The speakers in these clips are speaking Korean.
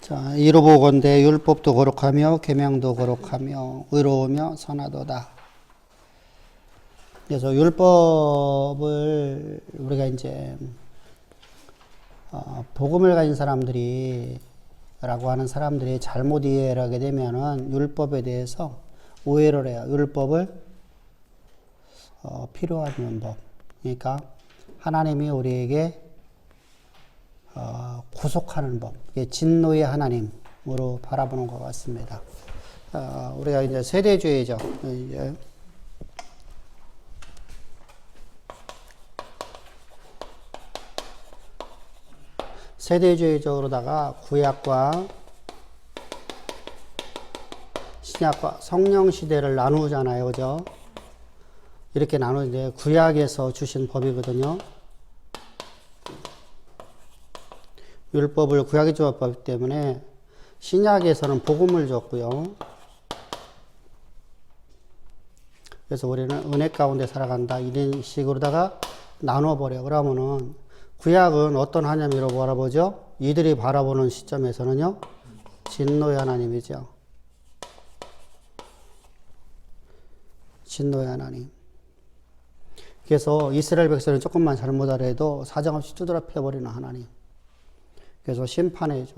자, 이로 보건대 율법도 거룩하며 계명도 거룩하며 의로우며 선하도다. 그래서 율법을 우리가 이제 복음을 가진 사람들이 라고 하는 사람들이 잘못 이해를 하게 되면은 율법에 대해서 오해를 해요. 율법을 필요한 법. 그러니까 하나님이 우리에게 구속하는 법, 진노의 하나님으로 바라보는 것 같습니다. 우리가 이제 세대주의죠. 이제 세대주의적으로다가 구약과 신약과 성령 시대를 나누잖아요, 그죠? 이렇게 나누는데 구약에서 주신 법이거든요. 율법을 구약에 주었기 때문에 신약에서는 복음을 줬고요. 그래서 우리는 은혜 가운데 살아간다 이런 식으로다가 나눠버려. 그러면은 구약은 어떤 하나님으로 바라보죠? 이들이 바라보는 시점에서는요, 진노의 하나님이죠. 진노의 하나님. 그래서 이스라엘 백성이 조금만 잘못하려도 사정없이 두드러 패버리는 하나님. 그래서 심판해줘.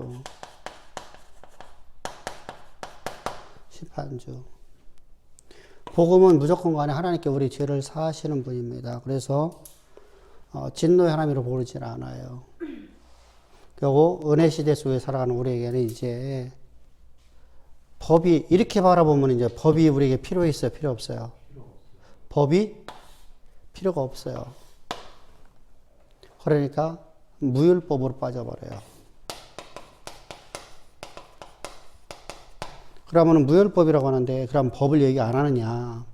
심판주. 복음은 무조건 간에 하나님께 우리 죄를 사하시는 분입니다. 그래서 진노의 하나님으로 보이질 않아요. 그리고 은혜 시대 속에 살아가는 우리에게는 이제 법이 이렇게 바라보면 이제 법이 우리에게 필요 있어요, 필요 없어요? 법이 필요가 없어요. 그러니까 무율법으로 빠져버려요. 그러면 무율법이라고 하는데 그럼 법을 얘기 안 하느냐?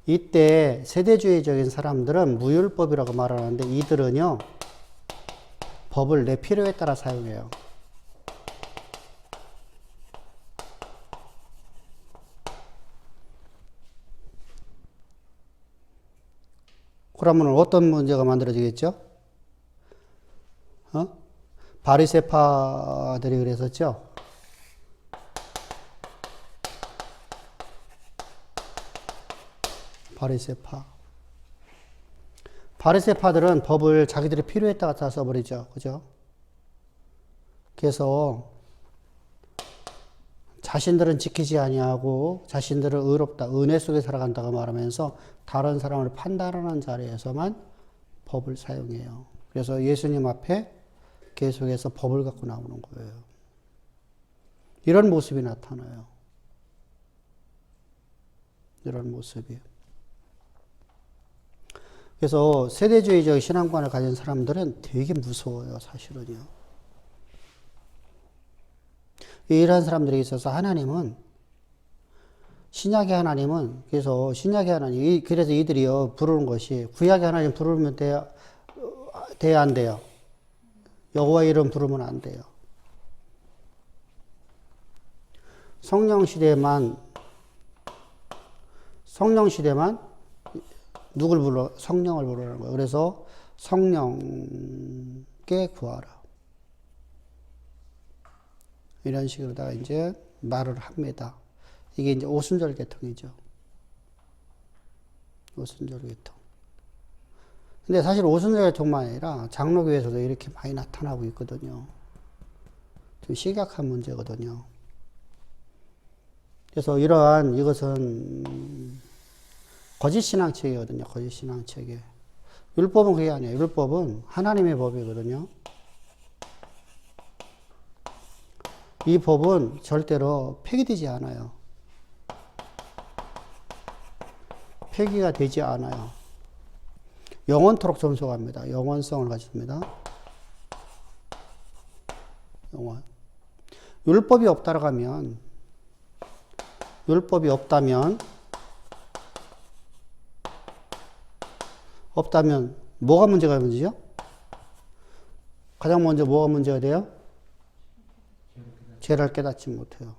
이때 세대주의적인 사람들은 무율법이라고 말하는데 이들은요, 법을 내 필요에 따라 사용해요. 그러면 어떤 문제가 만들어지겠죠? 바리새파들이 그랬었죠? 바리새파들은 법을 자기들의 필요에 따라 다 써버리죠. 그죠? 그래서 자신들은 지키지 아니하고 자신들은 의롭다, 은혜 속에 살아간다고 말하면서 다른 사람을 판단하는 자리에서만 법을 사용해요. 그래서 예수님 앞에 계속해서 법을 갖고 나오는 거예요. 이런 모습이 나타나요. 이런 모습이. 그래서 세대주의적 신앙관을 가진 사람들은 되게 무서워요, 사실은요. 이런 사람들에게 있어서 하나님은, 신약의 하나님은, 그래서 신약의 하나님, 그래서 이들이요, 부르는 것이, 구약의 하나님 부르면 돼야 안 돼요? 여호와 이름 부르면 안 돼요. 성령 시대만 누굴 불러? 성령을 부르는 거예요. 그래서 성령께 구하라. 이런 식으로다가 이제 말을 합니다. 이게 이제 오순절 계통이죠. 오순절 계통. 근데 사실 오순절 계통만 아니라 장로교에서도 이렇게 많이 나타나고 있거든요. 좀 심각한 문제거든요. 그래서 이것은 거짓 신앙체계거든요. 거짓 신앙체계. 율법은 그게 아니에요. 율법은 하나님의 법이거든요. 이 법은 절대로 폐기되지 않아요. 폐기가 되지 않아요. 영원토록 존속합니다. 영원성을 가집니다. 영원. 율법이 없다면 뭐가 문제가 문제죠? 가장 먼저 뭐가 문제가 돼요? 죄를 깨닫지 못해요.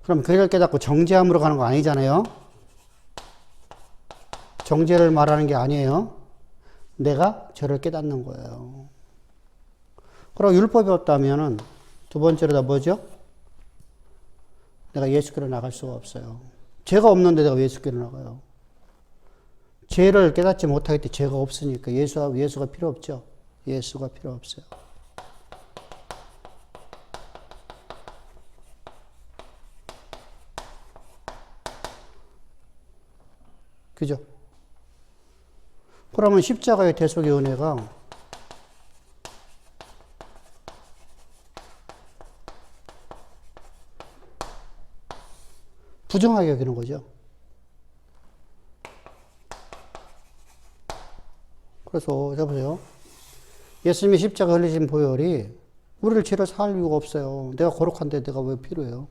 그럼 죄를 깨닫고 정죄함으로 가는 거 아니잖아요? 정죄를 말하는 게 아니에요. 내가 죄를 깨닫는 거예요. 그럼 율법이 없다면은 두 번째로 다 뭐죠? 내가 예수께로 나갈 수가 없어요. 죄가 없는데 내가 예수께로 나가요. 죄를 깨닫지 못하기 때문에 죄가 없으니까 예수가 필요 없죠. 예수가 필요 없어요. 그죠? 그러면 십자가의 대속의 은혜가 부정하게 여기는 거죠. 그래서 여보세요. 예수님이 십자가 흘리신 보혈이 우리를 죄를 사할 이유가 없어요. 내가 거룩한데 내가 왜 필요해요?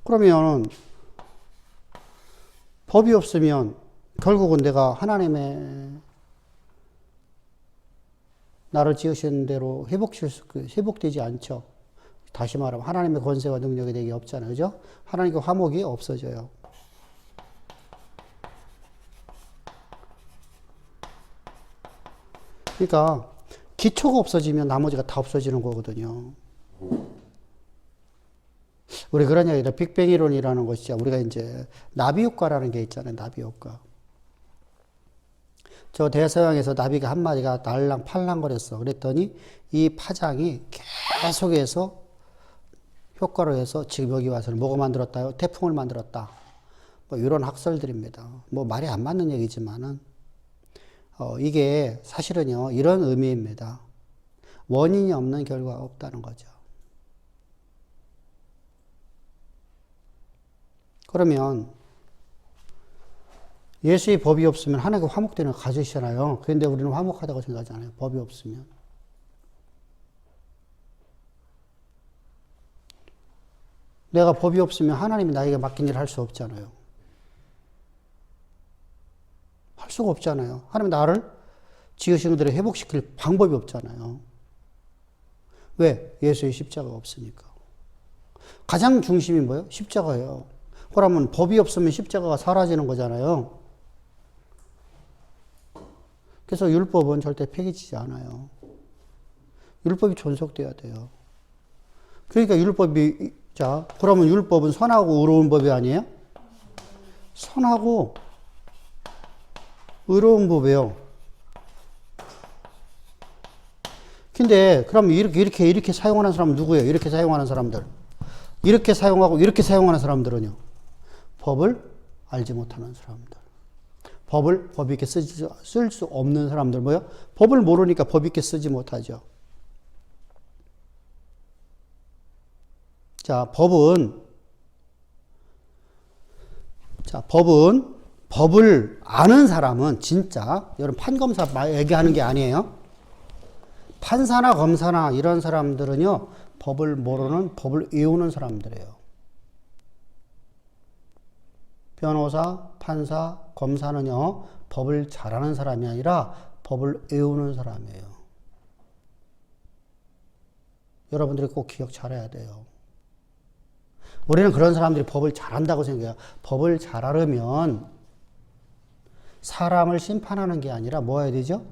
그러면 법이 없으면 결국은 내가 하나님의 나를 지으신 대로 회복되지 않죠. 다시 말하면 하나님의 권세와 능력이 내게 없잖아요. 그죠? 하나님의 화목이 없어져요. 그러니까 기초가 없어지면 나머지가 다 없어지는 거거든요. 우리 그런 얘기다. 빅뱅 이론이라는 것이죠. 우리가 이제 나비 효과라는 게 있잖아요. 나비 효과. 저 대서양에서 나비가 한 마리가 날랑 팔랑거렸어. 그랬더니 이 파장이 계속해서 효과로 해서 지금 여기 와서는 뭐가 만들었다요? 태풍을 만들었다. 뭐 이런 학설들입니다. 뭐 말이 안 맞는 얘기지만은 이게 사실은요 이런 의미입니다. 원인이 없는 결과가 없다는 거죠. 그러면 예수의 법이 없으면 하나님과 화목되는 걸 가지시잖아요. 그런데 우리는 화목하다고 생각하잖아요. 법이 없으면. 내가 법이 없으면 하나님이 나에게 맡긴 일을 할 수 없잖아요. 할 수가 없잖아요. 하나님 나를 지으신 그대로 회복시킬 방법이 없잖아요. 왜? 예수의 십자가가 없으니까. 가장 중심이 뭐예요? 십자가예요. 그러면 법이 없으면 십자가가 사라지는 거잖아요. 그래서 율법은 절대 폐기치지 않아요. 율법이 존속돼야 돼요. 그러니까 자, 그러면 율법은 선하고 의로운 법이 아니에요? 선하고 의로운 법이에요. 근데 그럼 이렇게 사용하는 사람은 누구예요? 이렇게 사용하는 사람들. 이렇게 사용하고 이렇게 사용하는 사람들은요. 법을 알지 못하는 사람들. 법 있게 쓸 수 없는 사람들. 뭐요? 법을 모르니까 법 있게 쓰지 못하죠. 자, 법을 아는 사람은 진짜, 여러분 판검사 얘기하는 게 아니에요. 판사나 검사나 이런 사람들은요, 법을 모르는, 법을 외우는 사람들이에요. 변호사, 판사, 검사는요, 법을 잘하는 사람이 아니라 법을 외우는 사람이에요. 여러분들이 꼭 기억 잘해야 돼요. 우리는 그런 사람들이 법을 잘한다고 생각해요. 법을 잘하려면 사람을 심판하는 게 아니라 뭐 해야 되죠?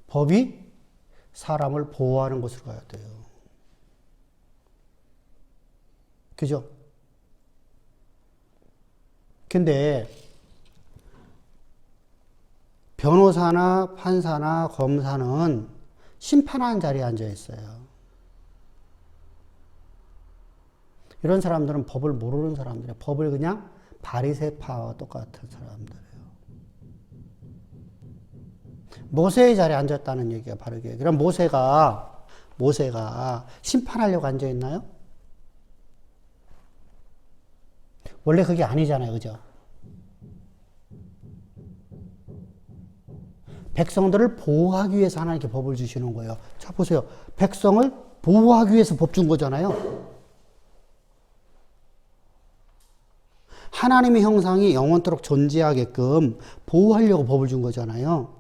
법이 사람을 보호하는 곳으로 가야 돼요. 그죠? 근데 변호사나 판사나 검사는 심판하는 자리에 앉아 있어요. 이런 사람들은 법을 모르는 사람들이에요. 법을 그냥 바리새파와 똑같은 사람들이에요. 모세의 자리에 앉았다는 얘기가 바로 이게. 그럼 모세가 심판하려고 앉아 있나요? 원래 그게 아니잖아요. 그죠? 백성들을 보호하기 위해서 하나님께 법을 주시는 거예요. 자, 보세요. 백성을 보호하기 위해서 법 준 거잖아요. 하나님의 형상이 영원토록 존재하게끔 보호하려고 법을 준 거잖아요.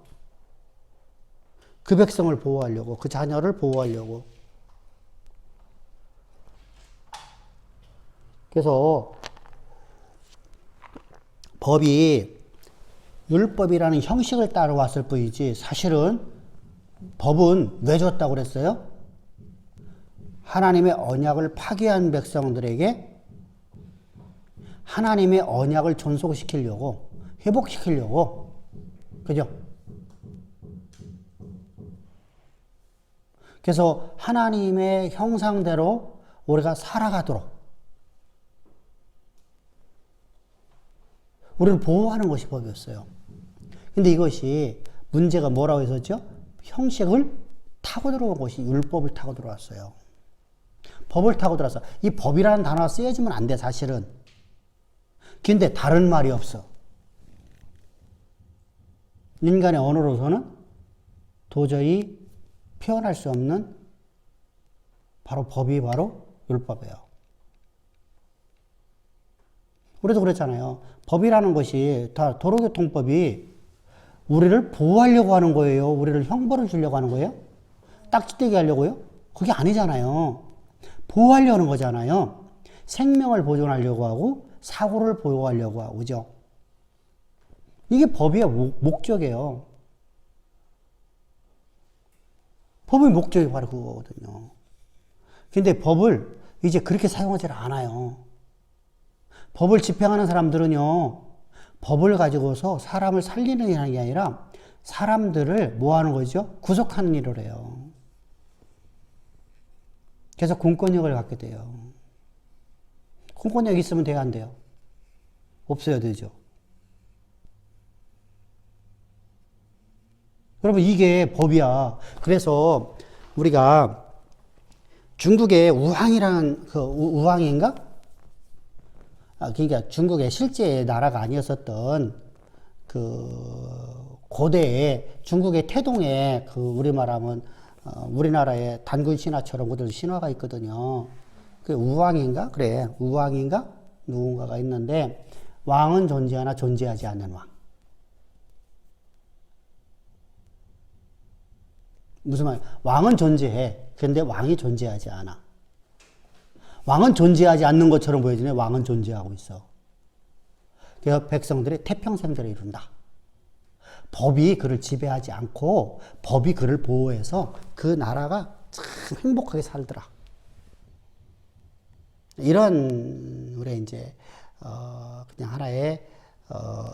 그 백성을 보호하려고, 그 자녀를 보호하려고. 그래서 법이 율법이라는 형식을 따라왔을 뿐이지 사실은 법은 왜 줬다고 그랬어요? 하나님의 언약을 파기한 백성들에게 하나님의 언약을 존속시키려고, 회복시키려고. 그죠? 그래서 하나님의 형상대로 우리가 살아가도록 우리를 보호하는 것이 법이었어요. 근데 이것이 문제가 뭐라고 했었죠? 형식을 타고 들어온 것이 율법을 타고 들어왔어요. 법을 타고 들어왔어. 이 법이라는 단어가 쓰여지면 안 돼, 사실은. 근데 다른 말이 없어. 인간의 언어로서는 도저히 표현할 수 없는 바로 법이 바로 율법이에요. 우리도 그랬잖아요. 법이라는 것이 다 도로교통법이 우리를 보호하려고 하는 거예요? 우리를 형벌을 주려고 하는 거예요? 딱지떼기 하려고요? 그게 아니잖아요. 보호하려고 하는 거잖아요. 생명을 보존하려고 하고 사고를 보호하려고 하고, 그죠? 이게 법의 목적이에요. 법의 목적이 바로 그거거든요. 근데 법을 이제 그렇게 사용하지 않아요. 법을 집행하는 사람들은요, 법을 가지고서 사람을 살리는 게 아니라 사람들을 뭐 하는 거죠? 구속하는 일을 해요. 그래서 공권력을 갖게 돼요. 공권력이 있으면 돼요, 안 돼요? 없어야 되죠. 여러분, 이게 법이야. 그래서 우리가 중국의 우황이라는 그 우황인가? 그러니까 중국의 실제 나라가 아니었었던 그 고대에 중국의 태동에 그 우리 말하면 우리나라의 단군 신화처럼 그들 신화가 있거든요. 그 우왕인가? 그래. 우왕인가? 누군가가 있는데 왕은 존재하나 존재하지 않는 왕. 무슨 말? 왕은 존재해. 그런데 왕이 존재하지 않아. 왕은 존재하지 않는 것처럼 보여지네. 왕은 존재하고 있어. 그래서 백성들이 태평생대를 이룬다. 법이 그를 지배하지 않고 법이 그를 보호해서 그 나라가 참 행복하게 살더라. 이런 우리 이제 그냥 하나의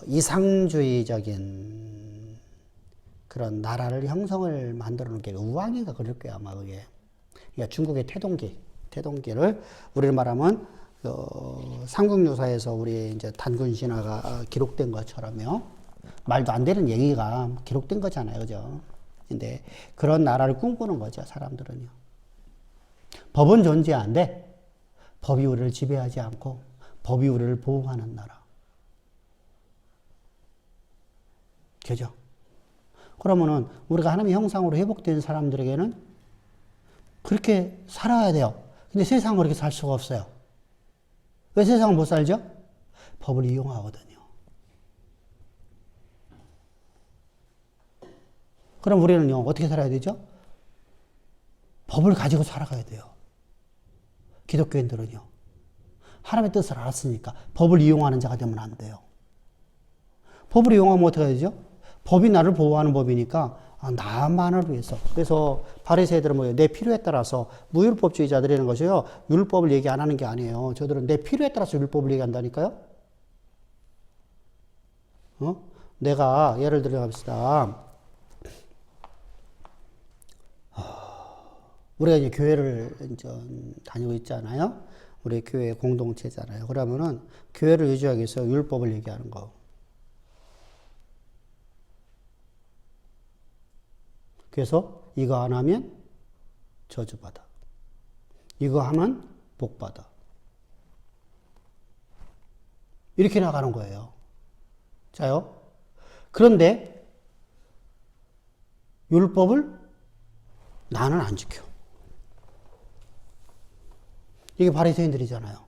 이상주의적인 그런 나라를 형성을 만들어 놓은 게 우왕인가 그럴 거야 아마 그게. 그러니까 중국의 태동기를 우리를 말하면 삼국유사에서 우리 이제 단군 신화가 기록된 것처럼요. 말도 안 되는 얘기가 기록된 거잖아요. 그죠? 근데 그런 나라를 꿈꾸는 거죠. 사람들은요. 법은 존재한데 법이 우리를 지배하지 않고 법이 우리를 보호하는 나라. 그죠? 그러면은 우리가 하나님의 형상으로 회복된 사람들에게는 그렇게 살아야 돼요. 근데 세상은 그렇게 살 수가 없어요. 왜 세상은 못 살죠? 법을 이용하거든요. 그럼 우리는요, 어떻게 살아야 되죠? 법을 가지고 살아가야 돼요. 기독교인들은요. 하나님의 뜻을 알았으니까 법을 이용하는 자가 되면 안 돼요. 법을 이용하면 어떻게 해야 되죠? 법이 나를 보호하는 법이니까 나만을 위해서. 그래서 바리새이들은 뭐예요? 내 필요에 따라서 무율법주의자들이라는 것이요. 율법을 얘기 안 하는 게 아니에요. 저들은 내 필요에 따라서 율법을 얘기한다니까요. 내가 예를 들어 갑시다. 우리가 이제 교회를 이제 다니고 있잖아요. 우리 교회 공동체잖아요. 그러면은 교회를 유지하기 위해서 율법을 얘기하는 거. 그래서 이거 안 하면 저주받아. 이거 하면 복받아. 이렇게 나가는 거예요. 자요. 그런데 율법을 나는 안 지켜. 이게 바리새인들이잖아요.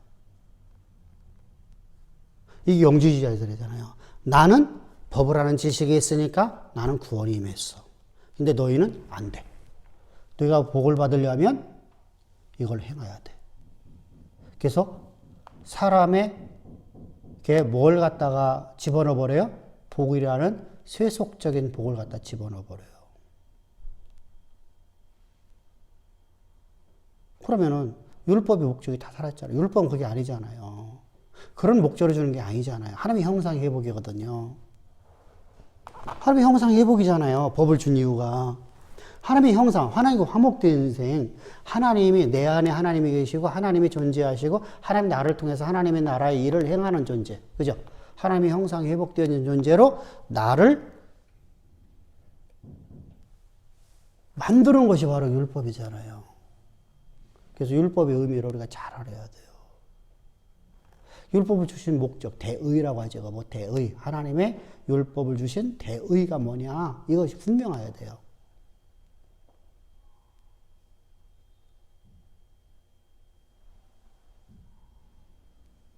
이게 영주주의자들이잖아요. 나는 법을 하는 지식이 있으니까 나는 구원이 임했어. 근데 너희는 안 돼. 너희가 복을 받으려면 이걸 행해야 돼. 그래서 사람에게 뭘 갖다가 집어넣어 버려요? 복이라는 세속적인 복을 갖다 집어넣어 버려요. 그러면은 율법의 목적이 다 사라졌잖아요. 율법은 그게 아니잖아요. 그런 목적을 주는 게 아니잖아요. 하나님의 형상 회복이거든요. 하나님의 형상 회복이잖아요. 법을 준 이유가. 하나님의 형상, 하나님과 화목된 인생, 하나님이 내 안에 하나님이 계시고 하나님이 존재하시고 하나님 나를 통해서 하나님의 나라의 일을 행하는 존재. 그죠? 하나님의 형상이 회복되어 있는 존재로 나를 만드는 것이 바로 율법이잖아요. 그래서 율법의 의미를 우리가 잘 알아야 돼요. 율법을 주신 목적, 대의라고 하죠. 뭐 대의. 하나님의 율법을 주신 대의가 뭐냐. 이것이 분명해야 돼요.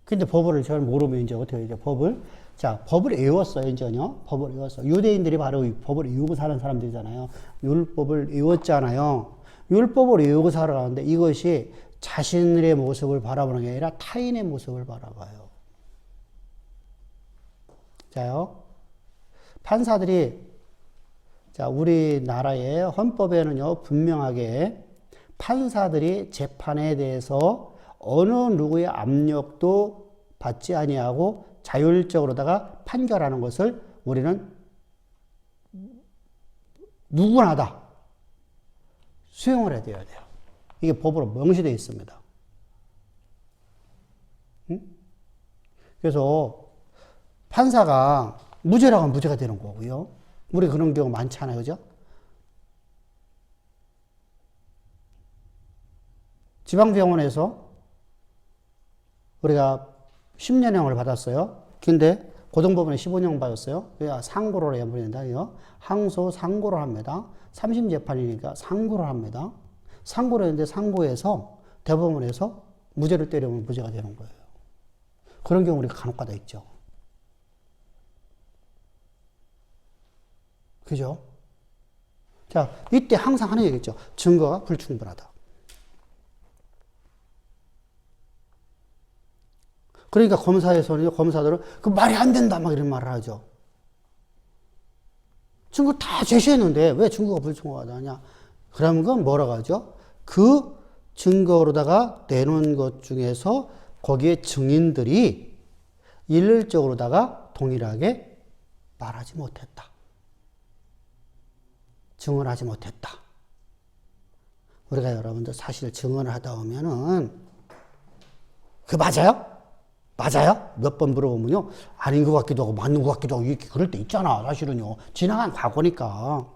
근데 법을 잘 모르면 이제 어떻게 이제 법을 외웠어요, 이제요. 법을 외웠어. 유대인들이 바로 법을 외우고 사는 사람들이잖아요. 율법을 외웠잖아요. 율법을 외우고 살아가는데 이것이 자신의 모습을 바라보는 게 아니라 타인의 모습을 바라봐요. 자요. 판사들이, 자, 우리나라의 헌법에는요, 분명하게 판사들이 재판에 대해서 어느 누구의 압력도 받지 아니하고 자율적으로다가 판결하는 것을 우리는 누구나 다 수용을 해야 돼요. 이게 법으로 명시되어 있습니다. 응? 그래서 판사가 무죄라고 하면 무죄가 되는 거고요. 우리 그런 경우 많잖아요. 그죠? 지방병원에서 우리가 10년형을 받았어요. 근데 고등법원에 15년 받았어요. 그래야 상고를 해버린다. 항소 상고를 합니다. 3심 재판이니까 상고를 합니다. 상고를 했는데 상고에서 대법원에서 무죄를 때리면 무죄가 되는 거예요. 그런 경우 우리가 간혹가다 있죠. 그죠? 자, 이때 항상 하는 얘기겠죠. 증거가 불충분하다. 그러니까 검사들은 그 말이 안 된다 막 이런 말을 하죠. 증거 다 제시했는데 왜 증거가 불충분하다냐? 그러면 그건 뭐라고 하죠? 그 증거로다가 내놓은 것 중에서 거기에 증인들이 일률적으로다가 동일하게 말하지 못했다. 증언하지 못했다. 우리가 여러분들 사실 증언을 하다 보면은 그 맞아요? 맞아요? 몇 번 물어보면요. 아닌 것 같기도 하고 맞는 것 같기도 하고 이렇게 그럴 때 있잖아. 사실은요. 지나간 과거니까.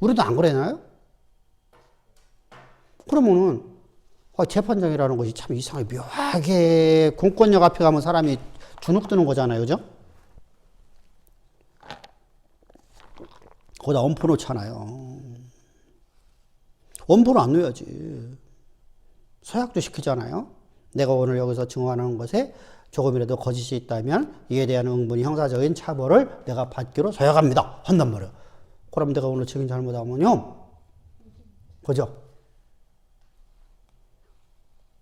우리도 안 그러나요? 그러면은 재판장이라는 것이 참 이상하게 묘하게 공권력 앞에 가면 사람이 주눅드는 거잖아요. 그죠? 거기다 엄포 놓잖아요. 엄포를 안 놓아야지. 서약도 시키잖아요. 내가 오늘 여기서 증언하는 것에 조금이라도 거짓이 있다면 이에 대한 응분이 형사적인 처벌을 내가 받기로 서약합니다. 한단 말이에요. 그럼 내가 오늘 증인 잘못하면요. 그죠?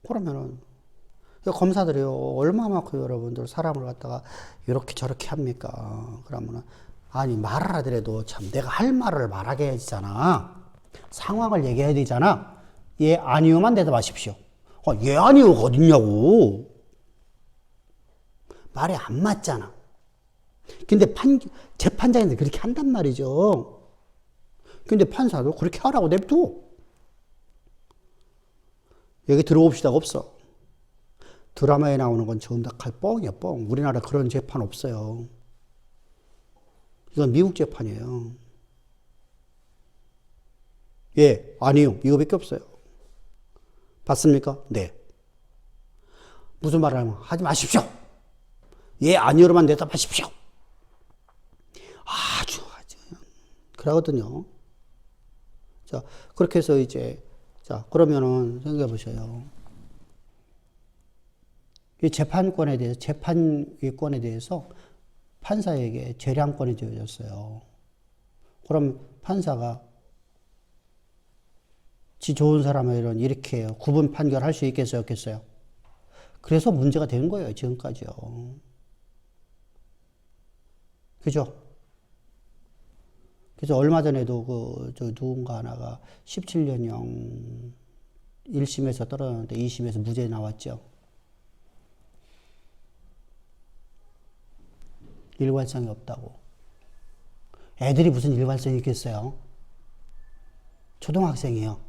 그러면은 검사들이요. 얼마나 그 여러분들 사람을 갖다가 이렇게 저렇게 합니까? 그러면은 아니 말을 하더라도 참 내가 할 말을 말하게 해야 되잖아. 상황을 얘기해야 되잖아. 예 아니요만 대답하십시오. 예 아니요가 어딨냐고. 말이 안 맞잖아. 근데 재판장인데 그렇게 한단 말이죠. 근데 판사도 그렇게 하라고 냅둬. 여기 들어봅시다가 없어. 드라마에 나오는 건 전부 다 뻥이야, 뻥. 우리나라 그런 재판 없어요. 이건 미국 재판이에요. 예, 아니요. 이거밖에 없어요. 봤습니까? 네. 무슨 말을 하면 하지 마십시오. 예, 아니요로만 대답하십시오. 아주. 그러거든요. 자, 그렇게 해서 이제, 자, 그러면은 생각해 보세요. 이 재판권에 대해서 판사에게 재량권이 주어졌어요. 그럼 판사가 지 좋은 사람을 이렇게 구분 판결할 수 있겠어요, 없겠어요? 그래서 문제가 된 거예요, 지금까지요. 그죠? 그래서 얼마 전에도 누군가 하나가 17년형 1심에서 떨어졌는데 2심에서 무죄 나왔죠. 일관성이 없다고. 애들이 무슨 일관성이 있겠어요? 초등학생이에요.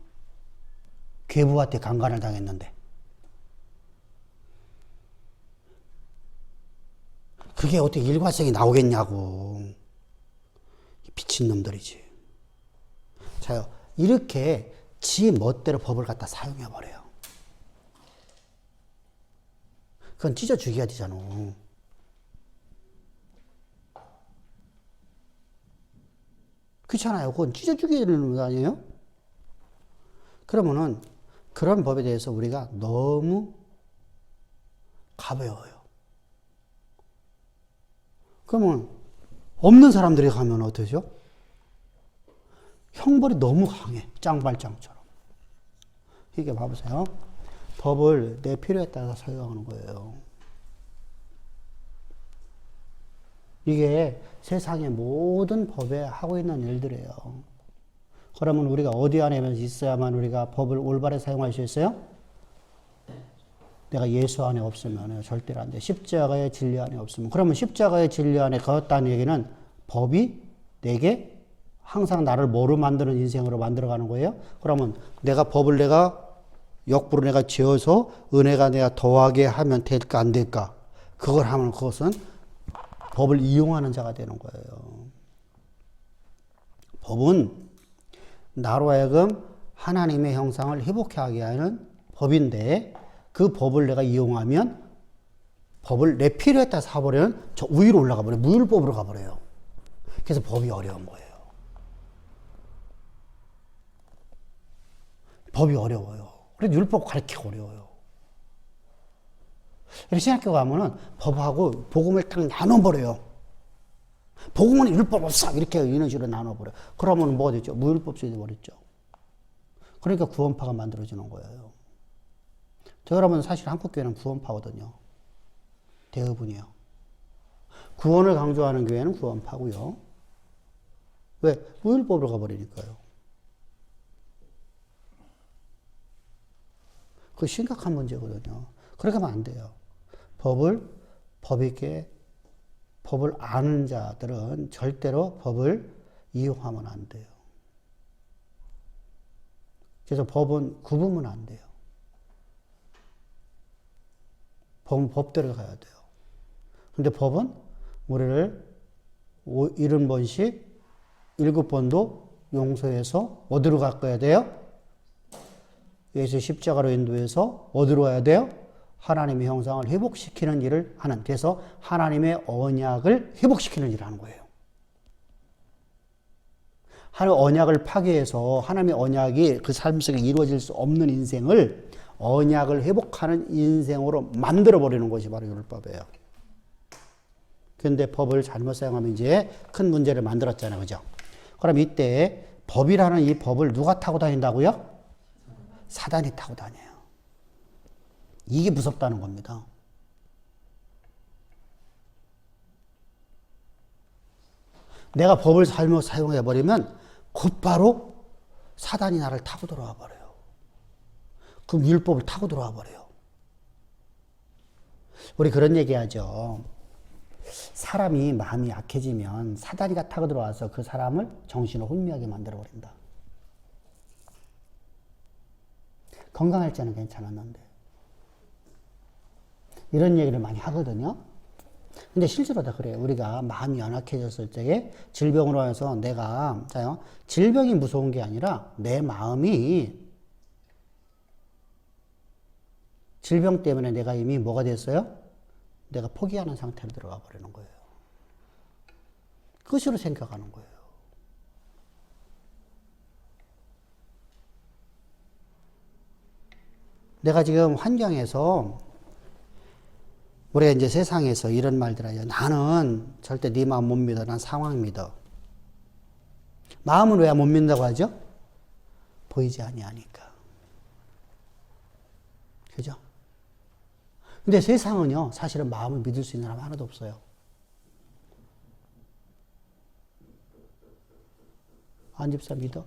괴부한테 강간을 당했는데. 그게 어떻게 일관성이 나오겠냐고. 미친놈들이지. 자요, 이렇게 지 멋대로 법을 갖다 사용해버려요. 그건 찢어 죽여야 되잖아. 그렇잖아요. 그건 찢어 죽여야 되는 거 아니에요? 그러면은 그런 법에 대해서 우리가 너무 가벼워요. 그러면 없는 사람들이 가면 어떠죠? 형벌이 너무 강해. 짱발짱처럼. 이게 봐보세요. 법을 내 필요에 따라 사용하는 거예요. 이게 세상의 모든 법에 하고 있는 일들이에요. 그러면 우리가 어디 안에 있어야만 우리가 법을 올바르게 사용할 수 있어요? 내가 예수 안에 없으면 절대로 안 돼. 십자가의 진리 안에 없으면. 그러면 십자가의 진리 안에 거했다는 얘기는 법이 내게 항상 나를 뭐로 만드는 인생으로 만들어가는 거예요? 그러면 내가 법을 내가 역부로 내가 지어서 은혜가 내가 더하게 하면 될까 안 될까? 그걸 하면 그것은 법을 이용하는 자가 되는 거예요. 법은 나로 하여금 하나님의 형상을 회복하게 하는 법인데 그 법을 내가 이용하면 법을 내 필요에 따라 사버리면 저 위로 올라가 버려요. 무율법으로 가버려요. 그래서 법이 어려운 거예요. 법이 어려워요. 그래서 율법 가르치기 어려워요. 이렇게 생각해 가면은 법하고 복음을 딱 나눠버려요. 복음은 율법 없어. 이렇게 이런 식으로 나눠버려요. 그러면 뭐가 되죠? 무율법주의 되어버렸죠. 그러니까 구원파가 만들어지는 거예요. 저 여러분 사실 한국교회는 구원파거든요. 대부분이요. 구원을 강조하는 교회는 구원파고요. 왜? 무율법으로 가버리니까요. 그 심각한 문제거든요. 그렇게 하면 안 돼요. 법 있게 법을 아는 자들은 절대로 법을 이용하면 안 돼요. 그래서 법은 구분은 안 돼요. 법은 법대로 가야 돼요. 근데 법은 우리를 70번씩 7번도 용서해서 어디로 가야 돼요? 예수 십자가로 인도해서 어디로 가야 돼요? 하나님의 형상을 회복시키는 일을 하는, 그래서 하나님의 언약을 회복시키는 일을 하는 거예요. 하나님의 언약을 파괴해서 하나님의 언약이 그 삶 속에 이루어질 수 없는 인생을 언약을 회복하는 인생으로 만들어버리는 것이 바로 율법이에요. 그런데 법을 잘못 사용하면 이제 큰 문제를 만들었잖아요. 그죠? 그럼 이때 법이라는 이 법을 누가 타고 다닌다고요? 사단이 타고 다녀요. 이게 무섭다는 겁니다. 내가 법을 잘못 사용해버리면 곧바로 사단이 나를 타고 들어와 버려요. 그럼 율법을 타고 들어와 버려요. 우리 그런 얘기 하죠. 사람이 마음이 약해지면 사다리가 타고 들어와서 그 사람을 정신을 혼미하게 만들어버린다. 건강할 때는 괜찮았는데. 이런 얘기를 많이 하거든요. 근데 실제로 다 그래요. 우리가 마음이 연약해졌을 때에 질병으로 해서 내가, 자요, 질병이 무서운 게 아니라 내 마음이 질병 때문에 내가 이미 뭐가 됐어요? 내가 포기하는 상태로 들어가 버리는 거예요. 끝으로 생각하는 거예요. 내가 지금 환경에서 우리가 이제 세상에서 이런 말들 하죠. 나는 절대 네 마음 못 믿어. 난 상황 믿어. 마음은 왜 못 믿는다고 하죠? 보이지 아니하니까. 그죠? 근데 세상은요, 사실은 마음을 믿을 수 있는 사람 하나도 없어요. 안 집사 믿어?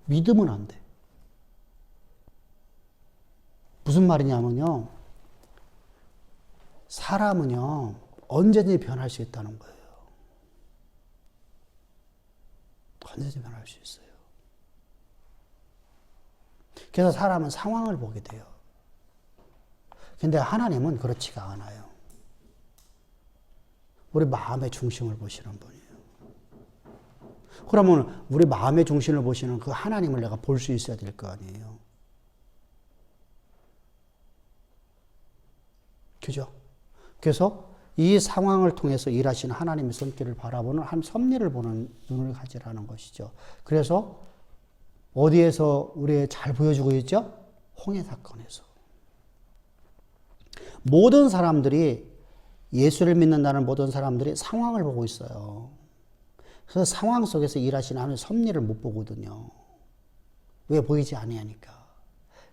믿으면 안 돼. 무슨 말이냐면요, 사람은요, 언제든지 변할 수 있다는 거예요. 언제든지 변할 수 있어요. 그래서 사람은 상황을 보게 돼요. 근데 하나님은 그렇지가 않아요. 우리 마음의 중심을 보시는 분이에요. 그러면 우리 마음의 중심을 보시는 그 하나님을 내가 볼 수 있어야 될 거 아니에요. 그죠? 그래서 이 상황을 통해서 일하시는 하나님의 손길을 바라보는 한 섭리를 보는 눈을 가지라는 것이죠. 그래서 어디에서 우리에 잘 보여주고 있죠? 홍해 사건에서. 모든 사람들이 예수를 믿는다는 모든 사람들이 상황을 보고 있어요. 그래서 상황 속에서 일하시는 하나님의 섭리를 못 보거든요. 왜 보이지 아니하니까.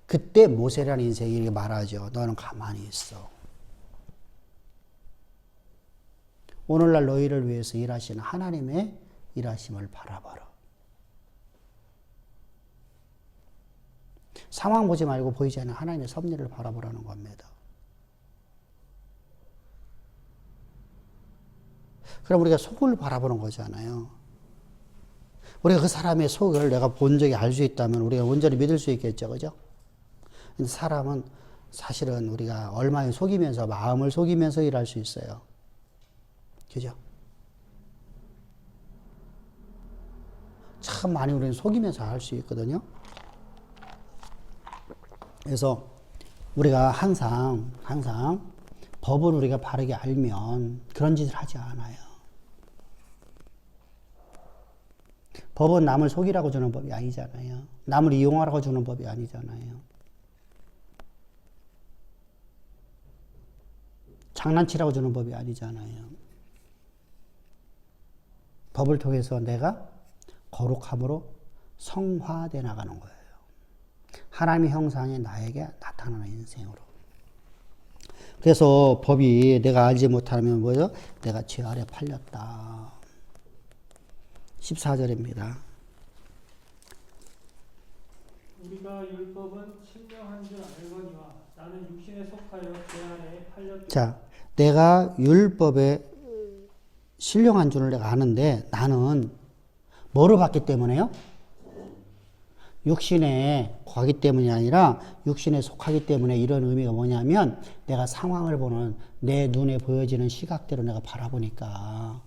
그때 모세라는 인생이 이렇게 말하죠. 너는 가만히 있어. 오늘날 너희를 위해서 일하시는 하나님의 일하심을 바라봐라. 상황 보지 말고 보이지 않는 하나님의 섭리를 바라보라는 겁니다. 그럼 우리가 속을 바라보는 거잖아요. 우리가 그 사람의 속을 내가 본 적이 알 수 있다면 우리가 온전히 믿을 수 있겠죠. 그죠? 근데 사람은 사실은 우리가 얼마나 속이면서, 마음을 속이면서 일할 수 있어요. 그죠? 참 많이 우리는 속이면서 할 수 있거든요. 그래서 우리가 항상 법을 우리가 바르게 알면 그런 짓을 하지 않아요. 법은 남을 속이라고 주는 법이 아니잖아요. 남을 이용하라고 주는 법이 아니잖아요. 장난치라고 주는 법이 아니잖아요. 법을 통해서 내가 거룩함으로 성화되어 나가는 거예요. 하나님의 형상이 나에게 나타나는 인생으로. 그래서 법이 내가 알지 못하면 뭐예요? 내가 죄 아래 팔렸다. 14절입니다. 우리가 율법은 신령한 줄 알거니와 나는 육신에 속하여 죄 아래에 팔렸다. 자, 내가 율법에 신령한 줄을 내가 아는데 나는 뭐로 봤기 때문에요? 육신에 거하기 때문이 아니라 육신에 속하기 때문에. 이런 의미가 뭐냐면 내가 상황을 보는 내 눈에 보여지는 시각대로 내가 바라보니까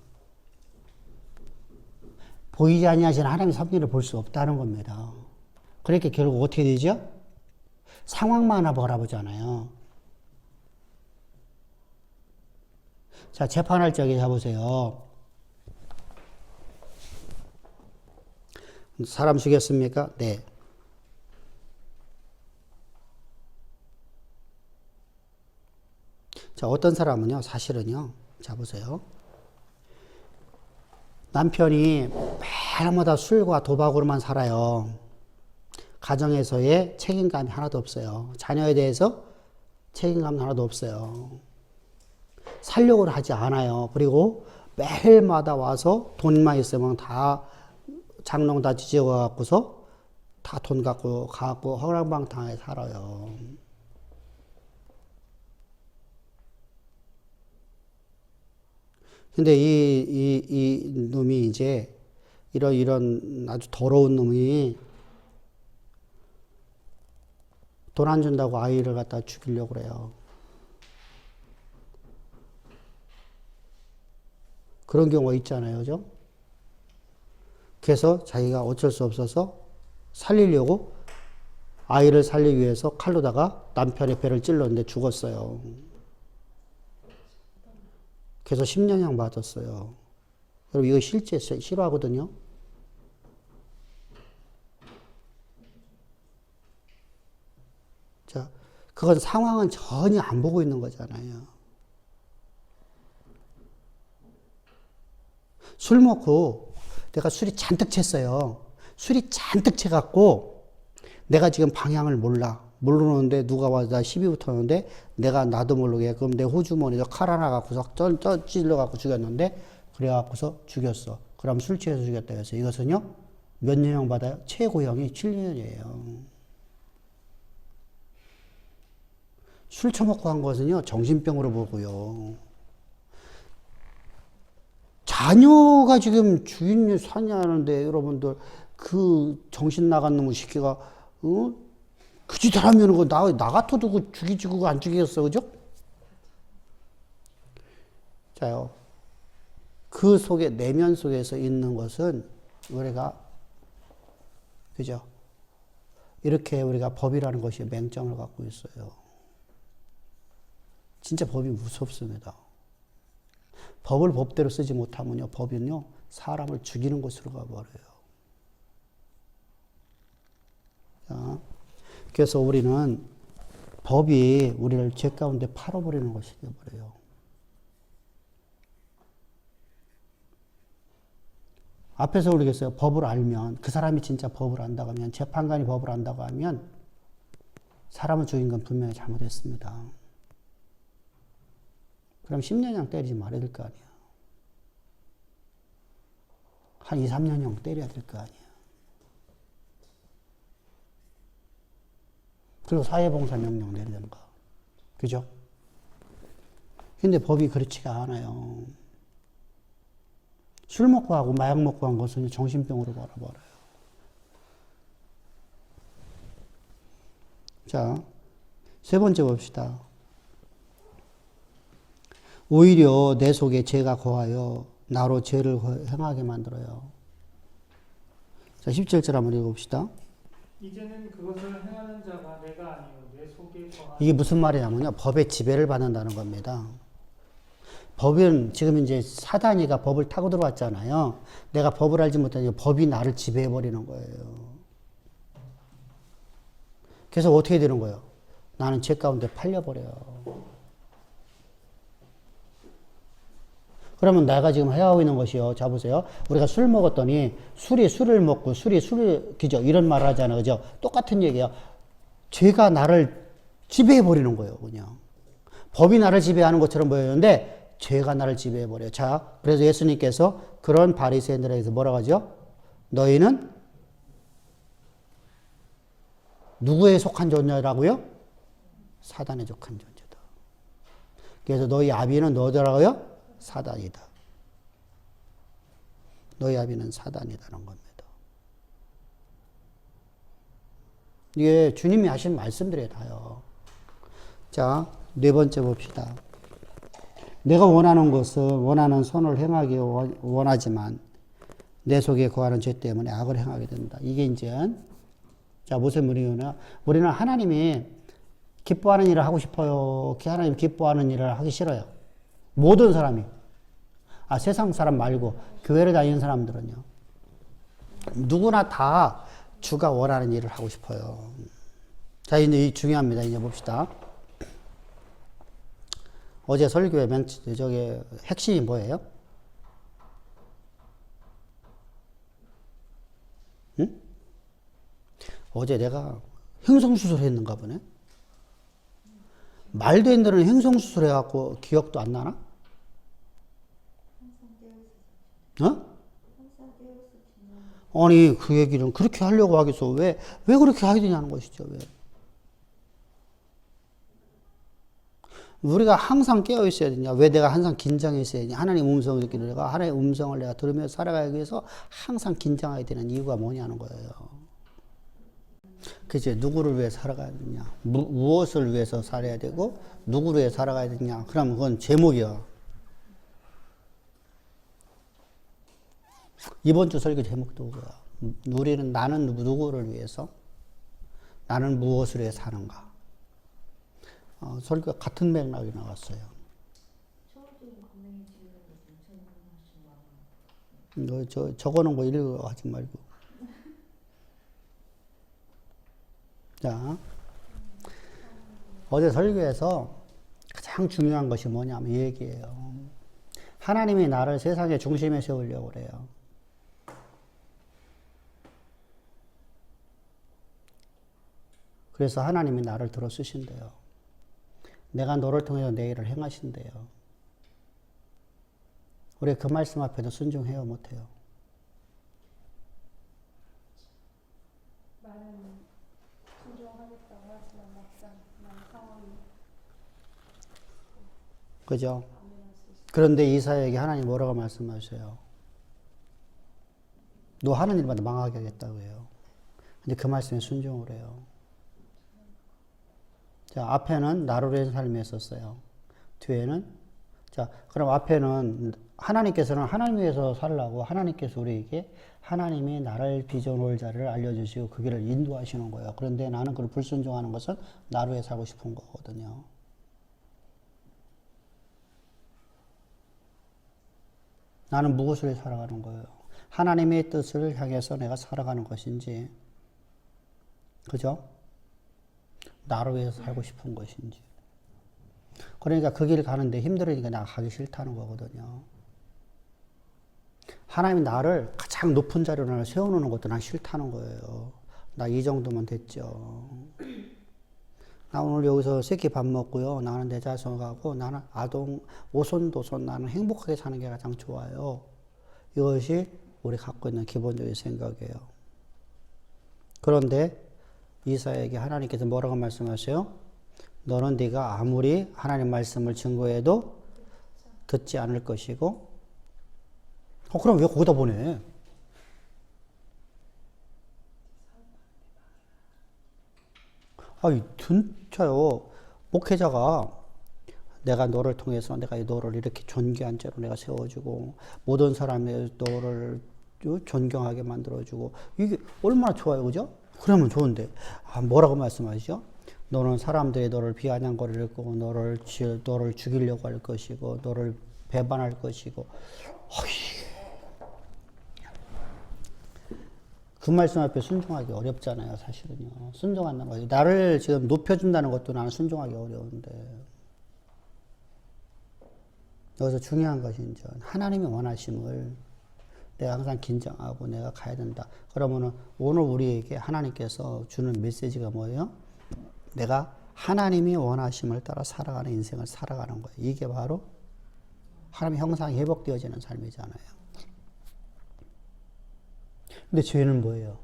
보이지 아니하시는 하나님의 섭리를 볼 수 없다는 겁니다. 그러니까 결국 어떻게 되죠? 상황만 바라보잖아요. 자, 재판할 적에 잡으세요. 사람 죽였습니까? 네. 자, 어떤 사람은요, 사실은요, 자, 보세요. 남편이 매일마다 술과 도박으로만 살아요. 가정에서의 책임감이 하나도 없어요. 자녀에 대해서 책임감 하나도 없어요. 살려고 하지 않아요. 그리고 매일마다 와서 돈만 있으면 다 장롱 다 뒤집어 갖고서 다 돈 갖고 가갖고 허랑방탕하게 살아요. 근데 이 놈이 이제 이런 아주 더러운 놈이 돈 안 준다고 아이를 갖다 죽이려고 그래요. 그런 경우가 있잖아요. 그죠? 그래서 자기가 어쩔 수 없어서 살리려고 아이를 살리기 위해서 칼로다가 남편의 배를 찔렀는데 죽었어요. 그래서 10년형 받았어요. 여러분 이거 실제 싫어하거든요. 자, 그건 상황은 전혀 안 보고 있는 거잖아요. 술 먹고 내가 술이 잔뜩 챘어요. 술이 잔뜩 채갖고 내가 지금 방향을 몰라. 모르는데 누가 와서 나 시비 붙었는데 내가 나도 모르게 그럼 내 호주머니에서 칼 하나 갖고서 찔러갖고 죽였는데 그래갖고서 죽였어. 그럼 술 취해서 죽였다 해서 이것은요 몇 년형 받아요? 최고형이 7년이에요. 술 처먹고 한 것은요 정신병으로 보고요. 자녀가 지금 주인 사냐는데 여러분들 그 정신 나간 놈의 새끼가 그 짓을 하면 나 같아도 그 죽이지 그거 안 죽이겠어 그죠? 자요. 그 속에 내면 속에서 있는 것은 우리가 그죠? 이렇게 우리가 법이라는 것이 맹점을 갖고 있어요. 진짜 법이 무섭습니다. 법을 법대로 쓰지 못하면요, 법은요, 사람을 죽이는 것으로 가버려요. 자, 그래서 우리는 법이 우리를 죄 가운데 팔아버리는 것이 되어버려요. 앞에서 우리겠어요. 법을 알면, 그 사람이 진짜 법을 안다고 하면, 재판관이 법을 안다고 하면, 사람을 죽인 건 분명히 잘못했습니다. 그럼 10년형 때리지 말아야 될 거 아니야. 한 2, 3년형 때려야 될 거 아니야. 그리고 사회봉사 명령 내리는 거. 그죠? 근데 법이 그렇지가 않아요. 술 먹고 하고 마약 먹고 한 것은 정신병으로 바라버려요. 자, 세 번째 봅시다. 오히려 내 속에 죄가 거하여 나로 죄를 행하게 만들어요. 자, 17절 한번 읽어봅시다. 이제는 그것을 행하는 자가 내가 아니요 내 속에 거하는 이게 무슨 말이냐면요. 법의 지배를 받는다는 겁니다. 법은 지금 이제 사단이가 법을 타고 들어왔잖아요. 내가 법을 알지 못하니 법이 나를 지배해버리는 거예요. 그래서 어떻게 되는 거예요? 나는 죄 가운데 팔려버려요. 그러면 내가 지금 해하고 있는 것이요. 자, 보세요. 우리가 술 먹었더니 술을 먹고 그죠? 이런 말을 하잖아요. 그죠? 똑같은 얘기예요. 죄가 나를 지배해버리는 거예요. 그냥. 법이 나를 지배하는 것처럼 보였는데 죄가 나를 지배해버려요. 자, 그래서 예수님께서 그런 바리새인들에게서 뭐라고 하죠? 너희는 누구에 속한 존재라고요? 사단에 속한 존재다. 그래서 너희 아비는 너더라고요? 사단이다. 너희 아비는 사단이다는 겁니다. 이게 주님이 하신 말씀들이 다요. 자, 네 번째 봅시다. 내가 원하는 것은 원하는 선을 행하기 원하지만 내 속에 거하는 죄 때문에 악을 행하게 된다. 이게 이제 자, 무슨 말이냐? 우리는 하나님이 기뻐하는 일을 하고 싶어요. 하나님 기뻐하는 일을 하기 싫어요. 모든 사람이. 세상 사람 말고 교회를 다니는 사람들은요. 누구나 다 주가 원하는 일을 하고 싶어요. 자, 이제 중요합니다. 이제 봅시다. 어제 설교의 핵심이 뭐예요? 응? 어제 내가 행성수술 했는가 보네? 말도 안 되는 행성수술 해갖고 기억도 안 나나? 아니, 그 얘기는 그렇게 하려고 하겠어. 왜 그렇게 하게 되냐는 것이죠. 왜? 우리가 항상 깨어 있어야 되냐? 왜 내가 항상 긴장해 있어야 되냐? 하나님 음성을 듣기를 내가 하나님의 음성을 내가 들으며 살아가기 위해서 항상 긴장하게 되는 이유가 뭐냐는 거예요. 그치? 누구를 위해 살아가야 되냐? 무엇을 위해서 살아야 되고, 누구를 위해 살아가야 되냐? 그러면 그건 제목이야. 이번 주 설교 제목도 그거야. 우리는 나는 누구를 위해서? 나는 무엇을 위해 사는가? 설교가 같은 맥락이 나왔어요. 너 적어놓은 거 읽으라고 하지 말고. 자, 어제 설교에서 가장 중요한 것이 뭐냐면 이 얘기예요. 하나님이 나를 세상의 중심에 세우려고 그래요. 그래서 하나님이 나를 들어 쓰신대요. 내가 너를 통해서 내 일을 행하신대요. 우리 그 말씀 앞에도 순종해요, 못해요? 말은 순종하겠다고 하지만 막상 난 상황이 그죠? 아멘할 수 있어. 그런데 이사야에게 하나님 뭐라고 말씀하셔요? 너 하는 일마다 망하게 하겠다고 해요. 근데 그 말씀에 순종을 해요. 자, 앞에는 나를 위한 삶이 있었어요. 뒤에는, 자, 그럼 앞에는 하나님께서는 하나님 위해서 살라고 하나님께서 우리에게 하나님이 나를 빚어놓을 자리를 알려주시고 그 길을 인도하시는 거예요. 그런데 나는 그걸 불순종하는 것은 나를 위해 살고 싶은 거거든요. 나는 무엇을 위해 살아가는 거예요? 하나님의 뜻을 향해서 내가 살아가는 것인지, 그죠? 나를 위해서 살고 싶은 것인지. 그러니까 그 길을 가는데 힘들으니까 내가 가기 싫다는 거거든요. 하나님이 나를 가장 높은 자리로 세워놓는 것도 난 싫다는 거예요. 나 이 정도면 됐죠. 나 오늘 여기서 새끼 밥 먹고요. 나는 내 자손 가고 나는 아동, 오손도손 나는 행복하게 사는 게 가장 좋아요. 이것이 우리 갖고 있는 기본적인 생각이에요. 그런데 이사야에게 하나님께서 뭐라고 말씀하세요? 너는 네가 아무리 하나님 말씀을 증거해도 듣지 않을 것이고, 그럼 왜 거기다 보내? 아이, 진짜요. 목회자가 내가 너를 통해서 내가 너를 이렇게 존귀한 자로 내가 세워주고, 모든 사람이 너를 존경하게 만들어주고, 이게 얼마나 좋아요, 그죠? 그러면 좋은데, 뭐라고 말씀하시죠? 너는 사람들이 너를 비아냥거릴 거고, 너를 죽이려고 할 것이고, 너를 배반할 것이고, 그 말씀 앞에 순종하기 어렵잖아요, 사실은요. 순종한다는 거예요. 나를 지금 높여준다는 것도 나는 순종하기 어려운데. 여기서 중요한 것이 이제 하나님의 원하심을 내가 항상 긴장하고 내가 가야 된다. 그러면은 오늘 우리에게 하나님께서 주는 메시지가 뭐예요? 내가 하나님이 원하심을 따라 살아가는 인생을 살아가는 거예요. 이게 바로 하나님의 형상이 회복되어지는 삶이잖아요. 근데 죄는 뭐예요?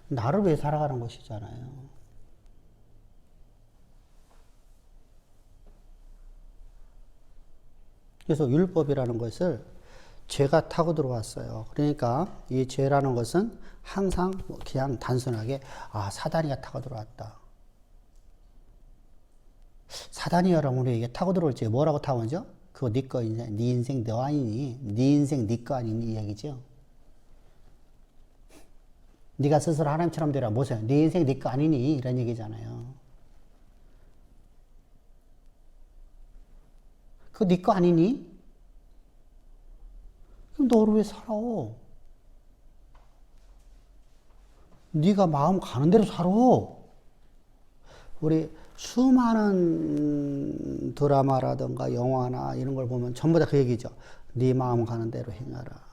나를 위해 살아가는 것이잖아요. 그래서 율법이라는 것을 죄가 타고 들어왔어요. 그러니까 이 죄라는 것은 항상 그냥 단순하게 사단이가 타고 들어왔다. 사단이 여러분 우리에게 타고 들어올 때 뭐라고 타고 오죠? 그거 네 거, 네 인생 너 아니니? 네 인생 네 거 아니니? 이 얘기죠. 네가 스스로 하나님처럼 되라. 뭐세요? 네 인생 네 거 아니니? 이런 얘기잖아요. 그거 네 거 아니니? 그럼 너를 왜 살아? 네가 마음 가는 대로 살아. 우리 수많은 드라마라든가 영화나 이런 걸 보면 전부 다 그 얘기죠. 네 마음 가는 대로 행하라.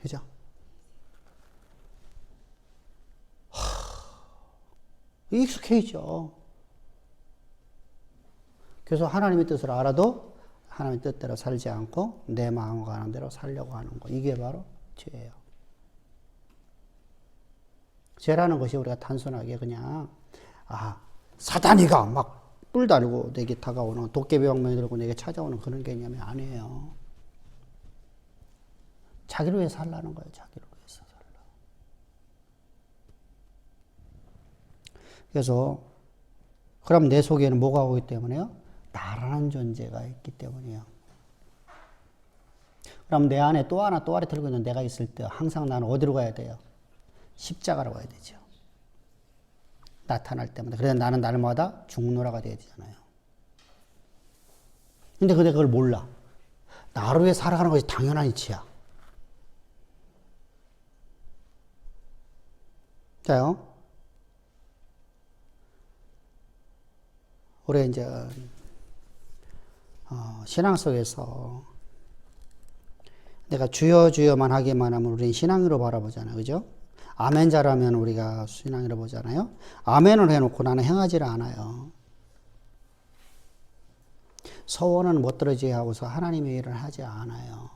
그죠? 익숙해 있죠. 그래서 하나님의 뜻을 알아도 하나님의 뜻대로 살지 않고 내 마음 가는 대로 살려고 하는 거. 이게 바로 죄예요. 죄라는 것이 우리가 단순하게 그냥 사단이가 막 뿔 달고 내게 다가오는 도깨비 방망이 들고 내게 찾아오는 그런 개념이 아니에요. 자기를 위해 살라는 거예요. 자기를 위해서 살라. 그래서 그럼 내 속에는 뭐가 오기 때문에요? 나라는 존재가 있기 때문이에요. 그럼 내 안에 또 하나 또 아래 들고 있는 내가 있을 때 항상 나는 어디로 가야 돼요? 십자가로 가야 되죠. 나타날 때마다. 그래서 나는 날마다 죽노라가 돼야 되잖아요. 근데 그걸 몰라. 나를 위해 살아가는 것이 당연한 이치야. 자요. 우리 이제 신앙 속에서 내가 주여 주여만 하기만 하면 우리는 신앙으로 바라보잖아요. 그죠? 아멘 잘하면 우리가 신앙으로 보잖아요. 아멘을 해놓고 나는 행하지를 않아요. 서원은 못 들어지게 하고서 하나님의 일을 하지 않아요.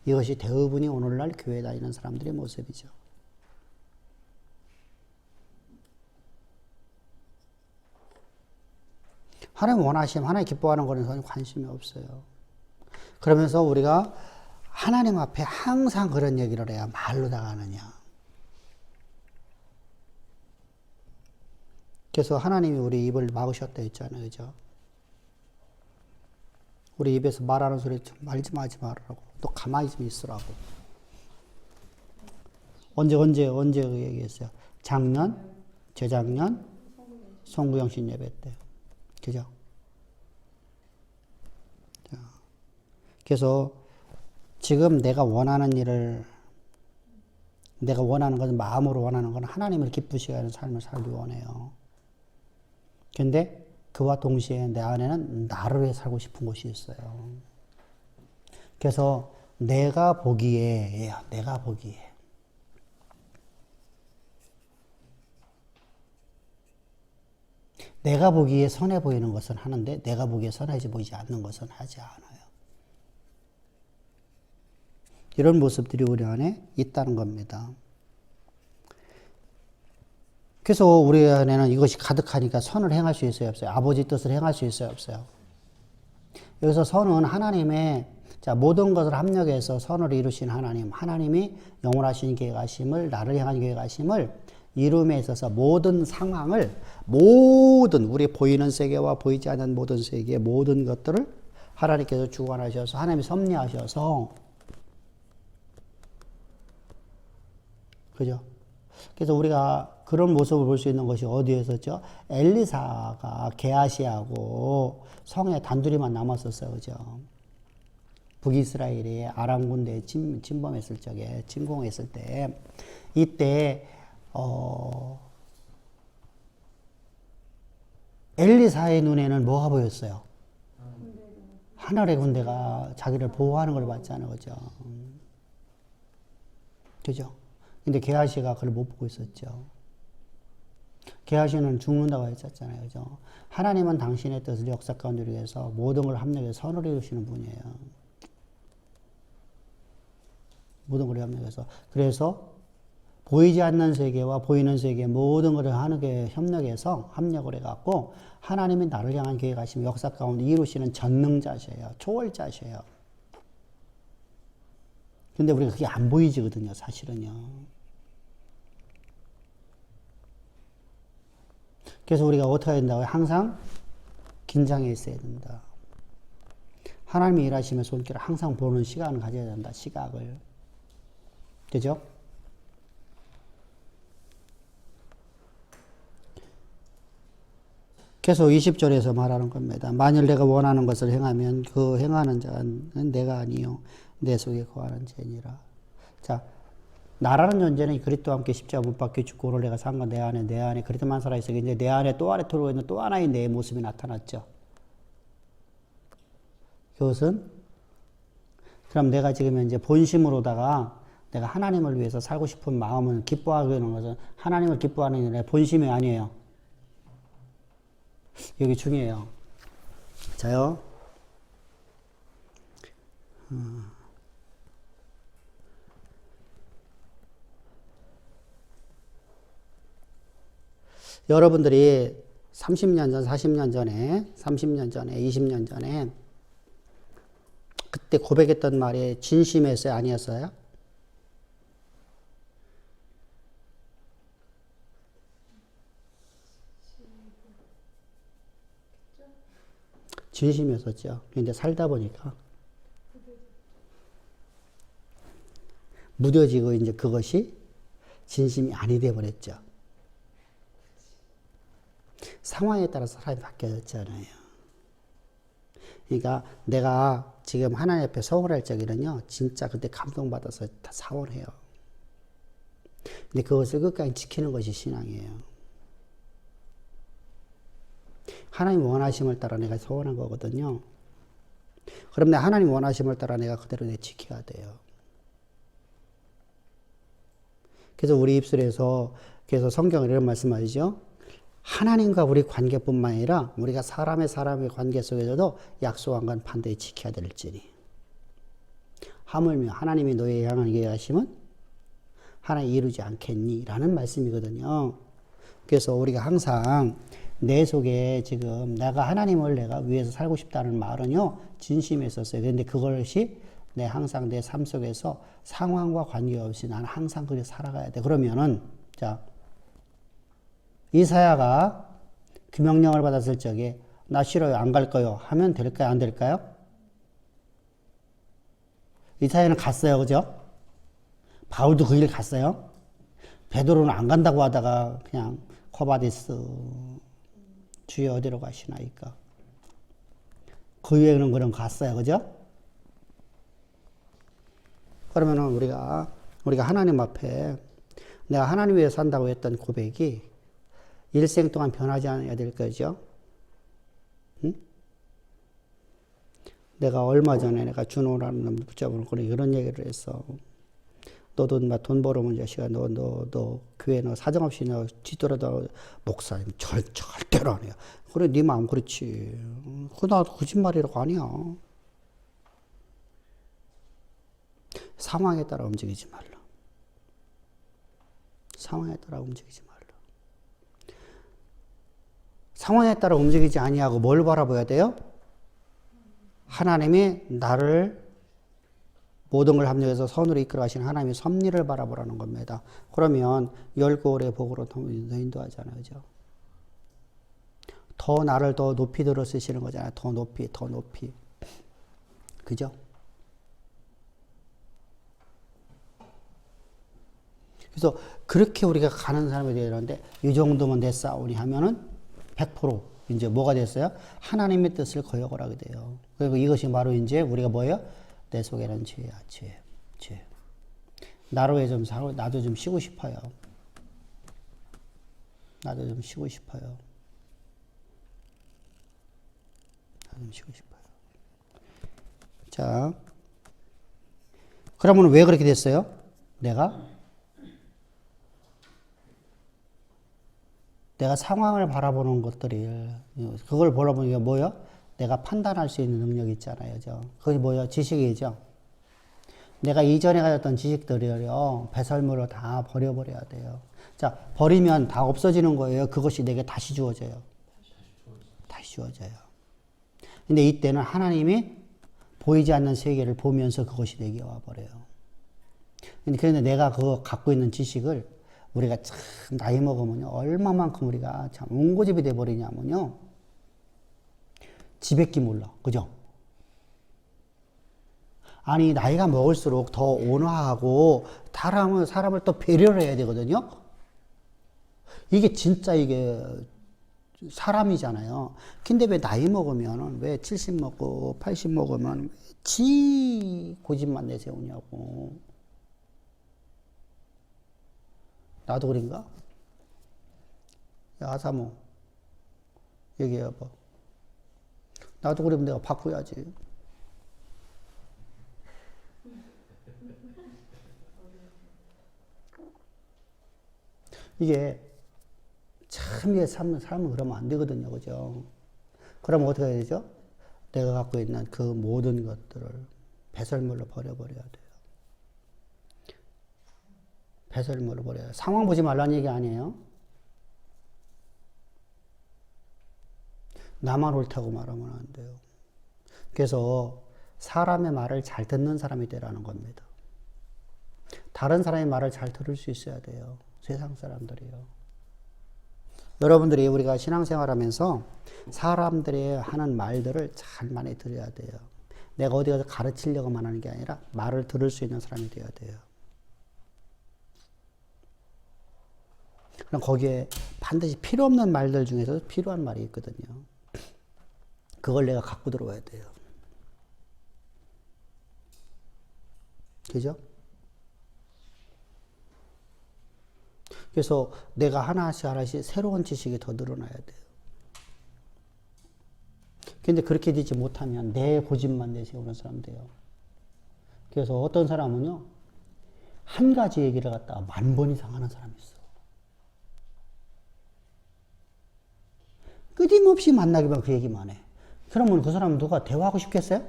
이것이 대부분이 오늘날 교회 다니는 사람들의 모습이죠. 하나님 원하시면 하나님 기뻐하는 거는 전혀 관심이 없어요. 그러면서 우리가 하나님 앞에 항상 그런 얘기를 해야 말로다가 하느냐. 그래서 하나님이 우리 입을 막으셨다 했잖아요. 그죠? 우리 입에서 말하는 소리 좀 말 좀 하지 말으라고. 또 가만히 좀 있으라고. 언제 얘기했어요? 작년, 재작년, 송구영신 예배 때. 그죠? 자, 그래서 지금 내가 원하는 일을, 내가 원하는 것은 마음으로 원하는 건 하나님을 기쁘시게 하는 삶을 살기 원해요. 근데 그와 동시에 내 안에는 나를 위해 살고 싶은 곳이 있어요. 그래서 내가 보기에 선해 보이는 것은 하는데 내가 보기에 선하지 보이지 않는 것은 하지 않아요. 이런 모습들이 우리 안에 있다는 겁니다. 그래서 우리 안에는 이것이 가득하니까 선을 행할 수 있어요, 없어요? 아버지 뜻을 행할 수 있어요, 없어요? 여기서 선은 하나님의 모든 것을 합력해서 선을 이루신 하나님, 하나님이 영원하신 계획하심을, 나를 향한 계획하심을 이룸에 있어서 모든 상황을, 모든 우리 보이는 세계와 보이지 않는 모든 세계의 모든 것들을 하나님께서 주관하셔서 하나님이 섭리하셔서, 그죠? 그래서 우리가 그런 모습을 볼 수 있는 것이 어디에서죠? 엘리사가 게하시하고 성에 단둘이만 남았었어요. 그죠? 북이스라엘이 아람 군대에 침범했을 적에, 침공했을 때, 이때, 엘리사의 눈에는 뭐가 보였어요? 하늘의 군대가 자기를 보호하는 걸 봤잖아요. 그죠? 그죠? 근데 게하시가 그걸 못 보고 있었죠. 게하시는 죽는다고 했었잖아요. 그죠? 하나님은 당신의 뜻을 역사 가운데 위해서 모든 걸 합력해서 선을 이루시는 분이에요. 모든 걸 협력해서. 그래서 보이지 않는 세계와 보이는 세계 모든 것을 하나님께 협력해서 합력을 해갖고 하나님이 나를 향한 계획하시면 역사 가운데 이루시는 전능자시에요. 초월자시에요. 근데 우리가 그게 안 보이지거든요. 사실은요. 그래서 우리가 어떻게 해야 된다고요? 항상 긴장해 있어야 된다. 하나님이 일하시면 손길을 항상 보는 시간을 가져야 된다. 시각을. 그죠? 계속 20절에서 말하는 겁니다. 만일 내가 원하는 것을 행하면 그 행하는 자는 내가 아니요 내 속에 거하는 자니라. 자, 나라는 존재는 그리스도와 함께 십자가 못 박혀 죽고 오늘 내가 산 건 내 안에 그리스도만 살아있어요. 이제 내 안에 또 아래 들어오고 있는 또 하나의 내 모습이 나타났죠. 그것은 그럼 내가 지금 이제 본심으로다가 내가 하나님을 위해서 살고 싶은 마음을 기뻐하게 하는 것은 하나님을 기뻐하는 내 본심이 아니에요. 여기 중요해요. 자요. 여러분들이 30년 전, 40년 전에, 30년 전에, 20년 전에 그때 고백했던 말이 진심이었어요? 아니었어요? 진심이었었죠. 근데 살다 보니까 무뎌지고 이제 그것이 진심이 아니 되어버렸죠. 상황에 따라서 사람이 바뀌어졌잖아요. 그러니까 내가 지금 하나님 앞에 서원할 적에는요, 진짜 그때 감동받아서 다 사원해요. 근데 그것을 끝까지 지키는 것이 신앙이에요. 하나님 원하심을 따라 내가 서원한 거거든요. 그럼 내 하나님 원하심을 따라 내가 그대로 지켜야 돼요. 그래서 우리 입술에서 그래서 성경은 이런 말씀하시죠. 하나님과 우리 관계뿐만 아니라 우리가 사람의 관계 속에서도 약속한 건 반드시 지켜야 될지니. 하물며 하나님이 너희에 향한 계획하심은 하나님 이루지 않겠니? 라는 말씀이거든요. 그래서 우리가 항상 내 속에 지금 하나님을 내가 위해서 살고 싶다는 말은요, 진심에 있었어요. 그런데 그것이 항상 내 삶 속에서 상황과 관계없이 나는 항상 그렇게 살아가야 돼. 그러면은, 자, 이사야가 그 명령을 받았을 적에 나 싫어요, 안 갈 거요 하면 될까요, 안 될까요? 이사야는 갔어요, 그죠? 바울도 그 길 갔어요. 베드로는 안 간다고 하다가 그냥 코바디스 주여 어디로 가시나이까. 그 위에는 그럼 갔어요, 그죠? 그러면은 우리가 하나님 앞에 내가 하나님 위해 산다고 했던 고백이 일생 동안 변하지 않아야 될 거죠. 응? 내가 얼마 전에 내가 준호라는 놈 붙잡고 이런 얘기를 했어. 너도 돈 벌어본 자식아, 너 교회 너 사정없이 너 뒤돌아도 목사님 절대로 안 해요. 그래, 네 마음 그렇지. 나 거짓말이라고 아니야. 상황에 따라 움직이지 말라. 상황에 따라 움직이지 말라. 상황에 따라 움직이지 아니하고 뭘 바라봐야 돼요? 하나님이 나를 모든 걸 합력해서 선으로 이끌어 가시는 하나님의 섭리를 바라보라는 겁니다. 그러면 열고울의 복으로 인도하잖아요. 그죠? 더 나를 더 높이 들어 쓰시는 거잖아요. 더 높이. 그죠? 그래서 그렇게 우리가 가는 사람이 되어야 되는데 이 정도면 됐사오니 하면은 100% 이제 뭐가 됐어요? 하나님의 뜻을 거역을 하게 돼요. 그리고 이것이 바로 이제 우리가 뭐예요? 내 속에는 죄야, 죄. 나로 좀 살고, 나도 좀 쉬고 싶어요. 나도 좀 쉬고 싶어요. 자, 그러면 왜 그렇게 됐어요? 내가 상황을 바라보는 것들이, 그걸 바라보는 게 뭐예요? 내가 판단할 수 있는 능력이 있잖아요. 그죠? 그게 뭐예요? 지식이죠. 내가 이전에 가졌던 지식들이요, 배설물로 다 버려버려야 돼요. 자, 버리면 다 없어지는 거예요. 그것이 내게 다시 주어져요. 다시 주어져요. 근데 이때는 하나님이 보이지 않는 세계를 보면서 그것이 내게 와버려요. 그런데 내가 그거 갖고 있는 지식을 우리가 참 나이 먹으면요, 얼마만큼 우리가 참 옹고집이 돼버리냐면요, 지뱉기 몰라. 그죠? 아니, 나이가 먹을수록 더 온화하고 사람을 또 배려를 해야 되거든요. 이게 진짜 이게 사람이잖아요. 근데 왜 나이 먹으면 왜 70 먹고 80 먹으면 지 고집만 내세우냐고. 나도 그런가? 야, 아사모 얘기해봐. 나도 그러면 내가 바꿔야지. 이게 참 이게 삶은 그러면 안 되거든요. 그죠? 그러면 어떻게 해야 되죠? 내가 갖고 있는 그 모든 것들을 배설물로 버려버려야 돼요. 배설물로 버려야 돼요. 상황 보지 말라는 얘기 아니에요. 나만 옳다고 말하면 안 돼요. 그래서 사람의 말을 잘 듣는 사람이 되라는 겁니다. 다른 사람의 말을 잘 들을 수 있어야 돼요. 세상 사람들이요. 여러분들이 우리가 신앙생활 하면서 사람들이 하는 말들을 잘 많이 들어야 돼요. 내가 어디 가서 가르치려고만 하는 게 아니라 말을 들을 수 있는 사람이 되어야 돼요. 그럼 거기에 반드시 필요 없는 말들 중에서 필요한 말이 있거든요. 그걸 내가 갖고 들어와야 돼요. 그죠? 그래서 내가 하나씩 새로운 지식이 더 늘어나야 돼요. 근데 그렇게 되지 못하면 내 고집만 내세우는 사람 돼요. 그래서 어떤 사람은요, 한 가지 얘기를 갖다가 10,000번 이상 하는 사람이 있어. 끊임없이 만나기만 그 얘기만 해. 그러면 그 사람은 누가 대화하고 싶겠어요?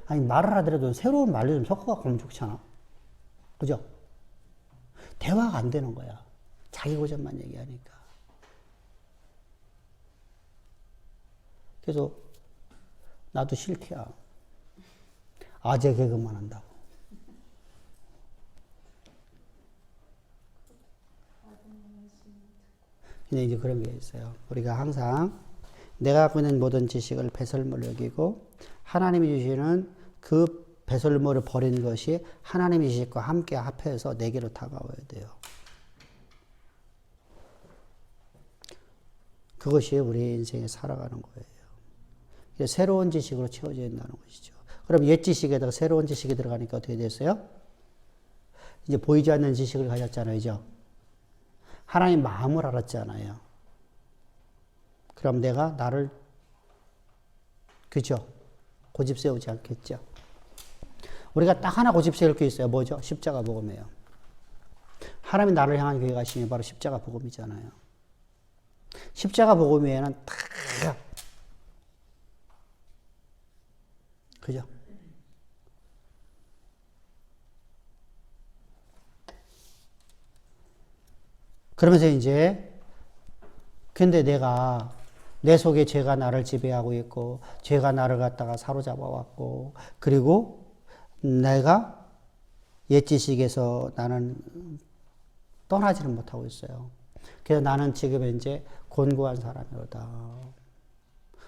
아니, 말을 하더라도 새로운 말을 좀 섞어갖고 하면 좋잖아. 그죠? 대화가 안 되는 거야. 자기 고전만 얘기하니까. 그래서 나도 싫대야. 아재 개그만 한다고. 근데 이제 그런 게 있어요. 우리가 항상 내가 갖고 있는 모든 지식을 배설물로 여기고 하나님이 주시는 그 배설물을 버리는 것이 하나님의 지식과 함께 합해서 내게로 다가와야 돼요. 그것이 우리 인생에 살아가는 거예요. 새로운 지식으로 채워져야 된다는 것이죠. 그럼 옛 지식에다가 새로운 지식이 들어가니까 어떻게 됐어요? 이제 보이지 않는 지식을 가졌잖아요. 그죠? 하나님 마음을 알았잖아요. 그럼 내가 나를, 그죠? 고집 세우지 않겠죠? 우리가 딱 하나 고집 세울 게 있어요. 뭐죠? 십자가 복음이에요. 하나님이 나를 향한 계획하심이 바로 십자가 복음이잖아요. 십자가 복음 외에는 다, 그죠? 그러면서 이제, 근데 내가, 내 속에 죄가 나를 지배하고 있고, 죄가 나를 갖다가 사로잡아 왔고, 그리고 내가 옛 지식에서 나는 떠나지는 못하고 있어요. 그래서 나는 지금 이제 곤고한 사람이로다.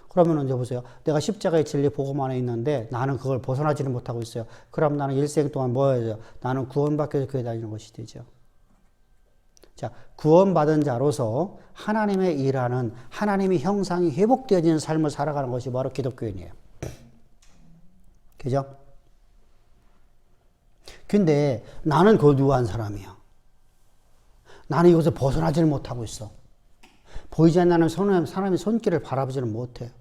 그러면 이제 보세요. 내가 십자가의 진리 복음 안에 있는데 나는 그걸 벗어나지는 못하고 있어요. 그럼 나는 일생 동안 뭐 해야죠? 나는 구원받기 위해서 교회 다니는 것이 되죠. 자, 구원받은 자로서 하나님의 일하는 하나님의 형상이 회복되어지는 삶을 살아가는 것이 바로 기독교인이에요. 그죠? 근데 나는 거두한 사람이야. 나는 이것을 벗어나지를 못하고 있어. 보이지 않는 사람의 손길을 바라보지는 못해.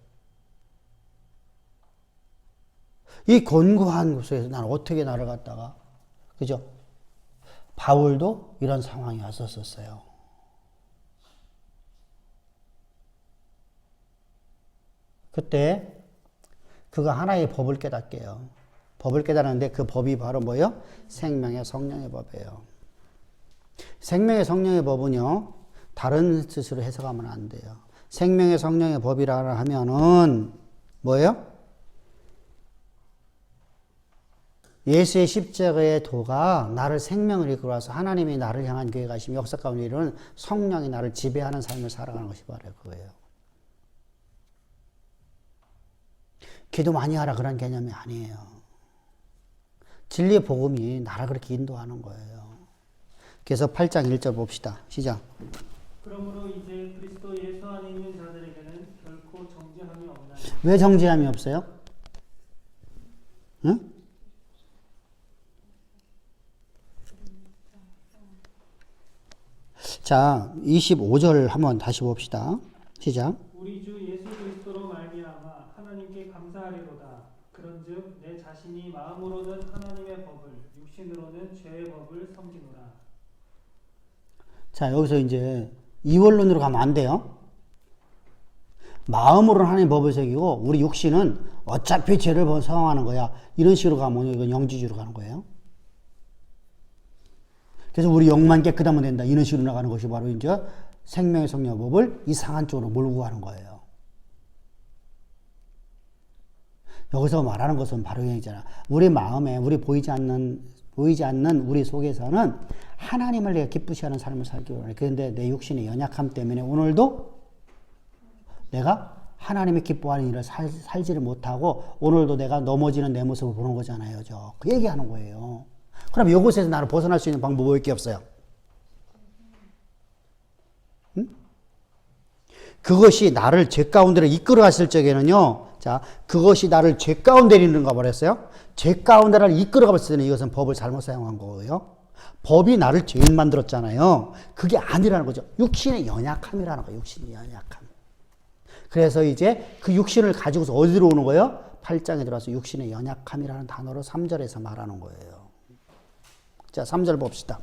이 곤고한 곳에서 나는 어떻게 나를 갖다가, 그죠? 바울도 이런 상황이 왔었어요. 그때 그가 하나의 법을 깨닫게요. 법을 깨달았는데 그 법이 바로 뭐예요? 생명의 성령의 법이에요. 생명의 성령의 법은요, 다른 뜻으로 해석하면 안 돼요. 생명의 성령의 법이라 하면은 뭐예요? 예수의 십자가의 도가 나를 생명을 이끌어와서 하나님이 나를 향한 계획하심 역사 가운데 이루는 성령이 나를 지배하는 삶을 살아가는 것이 바로 그거예요. 기도 많이 하라 그런 개념이 아니에요. 진리의 복음이 나를 그렇게 인도하는 거예요. 그래서 8장 1절 봅시다. 시작. 그러므로 이제 그리스도 예수 안에 있는 자들에게는 결코 정죄함이 없나니. 왜 정죄함이 없어요? 응? 자, 25절 한번 다시 봅시다. 시작. 우리 주 예수 그리스도로 말미암아 하나님께 감사하리로다. 그런즉 내 자신이 마음으로는 하나님의 법을, 육신으로는 죄의 법을 섬기노라. 자, 여기서 이제 이원론으로 가면 안 돼요. 마음으로는 하나님의 법을 새기고 우리 육신은 어차피 죄를 성행하는 거야. 이런 식으로 가면 이건 영지주로 가는 거예요. 그래서 우리 영만 깨끗하면 된다. 이런 식으로 나가는 것이 바로 이제 생명의 성령 법을 이상한 쪽으로 몰고 가는 거예요. 여기서 말하는 것은 바로 이잖아. 우리 마음에 우리 보이지 않는 우리 속에서는 하나님을 내가 기쁘시 하는 삶을 살기 원해. 그런데 내 육신의 연약함 때문에 오늘도 내가 하나님이 기뻐하는 일을 살지를 못하고 오늘도 내가 넘어지는 내 모습을 보는 거잖아요. 그 얘기하는 거예요. 그럼 이곳에서 나를 벗어날 수 있는 방법이 왜 이렇게 없어요? 응? 그것이 나를 죄 가운데로 이끌어 갔을 적에는요, 자, 그것이 나를 죄 가운데 있는가 버렸어요? 죄 가운데를 이끌어 갔을 때는 이것은 법을 잘못 사용한 거예요. 법이 나를 죄인 만들었잖아요. 그게 아니라는 거죠. 육신의 연약함이라는 거예요. 육신의 연약함. 그래서 이제 그 육신을 가지고서 어디로 오는 거예요? 8장에 들어와서 육신의 연약함이라는 단어로 3절에서 말하는 거예요. 자, 3절 봅시다.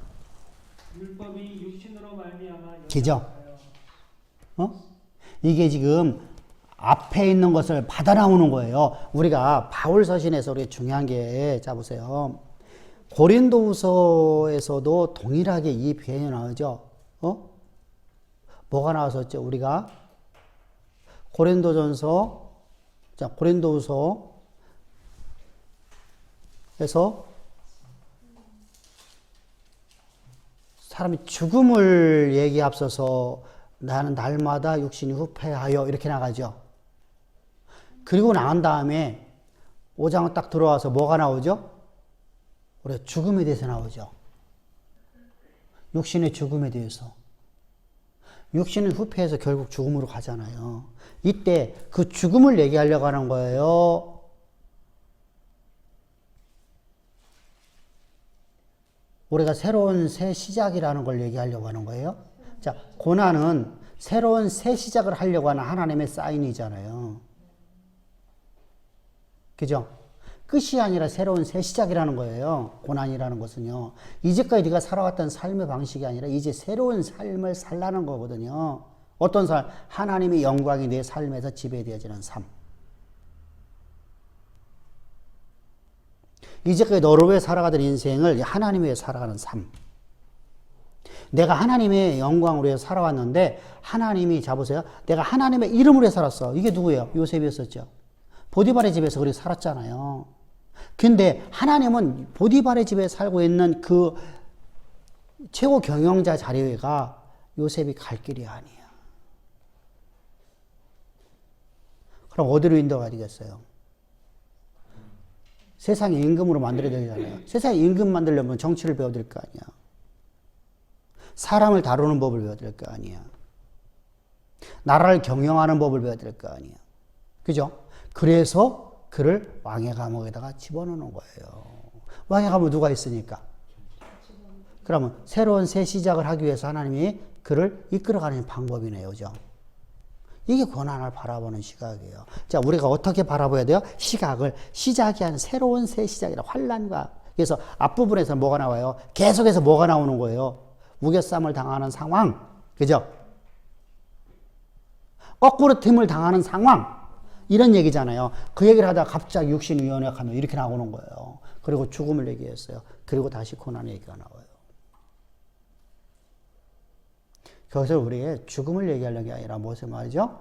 율법이 육신으로 말미암아 그죠? 이게 지금 앞에 있는 것을 받아 나오는 거예요. 우리가 바울 서신에서 우리 중요한 게, 자 보세요. 고린도후서에서도 동일하게 이 표현이 나오죠. 뭐가 나왔었죠? 우리가 고린도전서, 자 고린도후서에서 사람이 죽음을 얘기 앞서서 나는 날마다 육신이 후패하여 이렇게 나가죠. 그리고 나간 다음에 5장은 딱 들어와서 뭐가 나오죠? 우리가 죽음에 대해서 나오죠. 육신의 죽음에 대해서. 육신은 후패해서 결국 죽음으로 가잖아요. 이때 그 죽음을 얘기하려고 하는 거예요. 우리가 새로운 새 시작이라는 걸 얘기하려고 하는 거예요. 자, 고난은 새로운 새 시작을 하려고 하는 하나님의 사인이잖아요. 그죠? 끝이 아니라 새로운 새 시작이라는 거예요. 고난이라는 것은요. 이제까지 네가 살아왔던 삶의 방식이 아니라 이제 새로운 삶을 살라는 거거든요. 어떤 삶? 하나님의 영광이 내 삶에서 지배되어지는 삶. 이제까지 너를 위해 살아가던 인생을 하나님 위해 살아가는 삶. 내가 하나님의 영광을 위해 살아왔는데 하나님이, 자보세요. 내가 하나님의 이름을 위해 살았어. 이게 누구예요? 요셉이었었죠. 보디발의 집에서 그렇게 살았잖아요. 근데 하나님은 보디발의 집에 살고 있는 그 최고 경영자 자리가 요셉이 갈 길이 아니야. 그럼 어디로 인도가 되겠어요? 세상에 임금으로 만들어야 되잖아요. 세상에 임금 만들려면 정치를 배워야 될 거 아니야. 사람을 다루는 법을 배워야 될 거 아니야. 나라를 경영하는 법을 배워야 될 거 아니야. 그죠? 그래서 그를 왕의 감옥에다가 집어넣는 거예요. 왕의 감옥에 누가 있으니까? 그러면 새로운 새 시작을 하기 위해서 하나님이 그를 이끌어가는 방법이네요. 그죠? 이게 고난을 바라보는 시각이에요. 자, 우리가 어떻게 바라봐야 돼요? 시각을 시작이 한 새로운 새 시작이라 환난과. 그래서 앞부분에서 뭐가 나와요? 계속해서 뭐가 나오는 거예요? 우겨쌈을 당하는 상황. 그죠? 거꾸로 틈을 당하는 상황. 이런 얘기잖아요. 그 얘기를 하다가 갑자기 육신이 연약하면 이렇게 나오는 거예요. 그리고 죽음을 얘기했어요. 그리고 다시 고난의 얘기가 나와요. 그것을 우리의 죽음을 얘기하려는 게 아니라 무엇을 말이죠?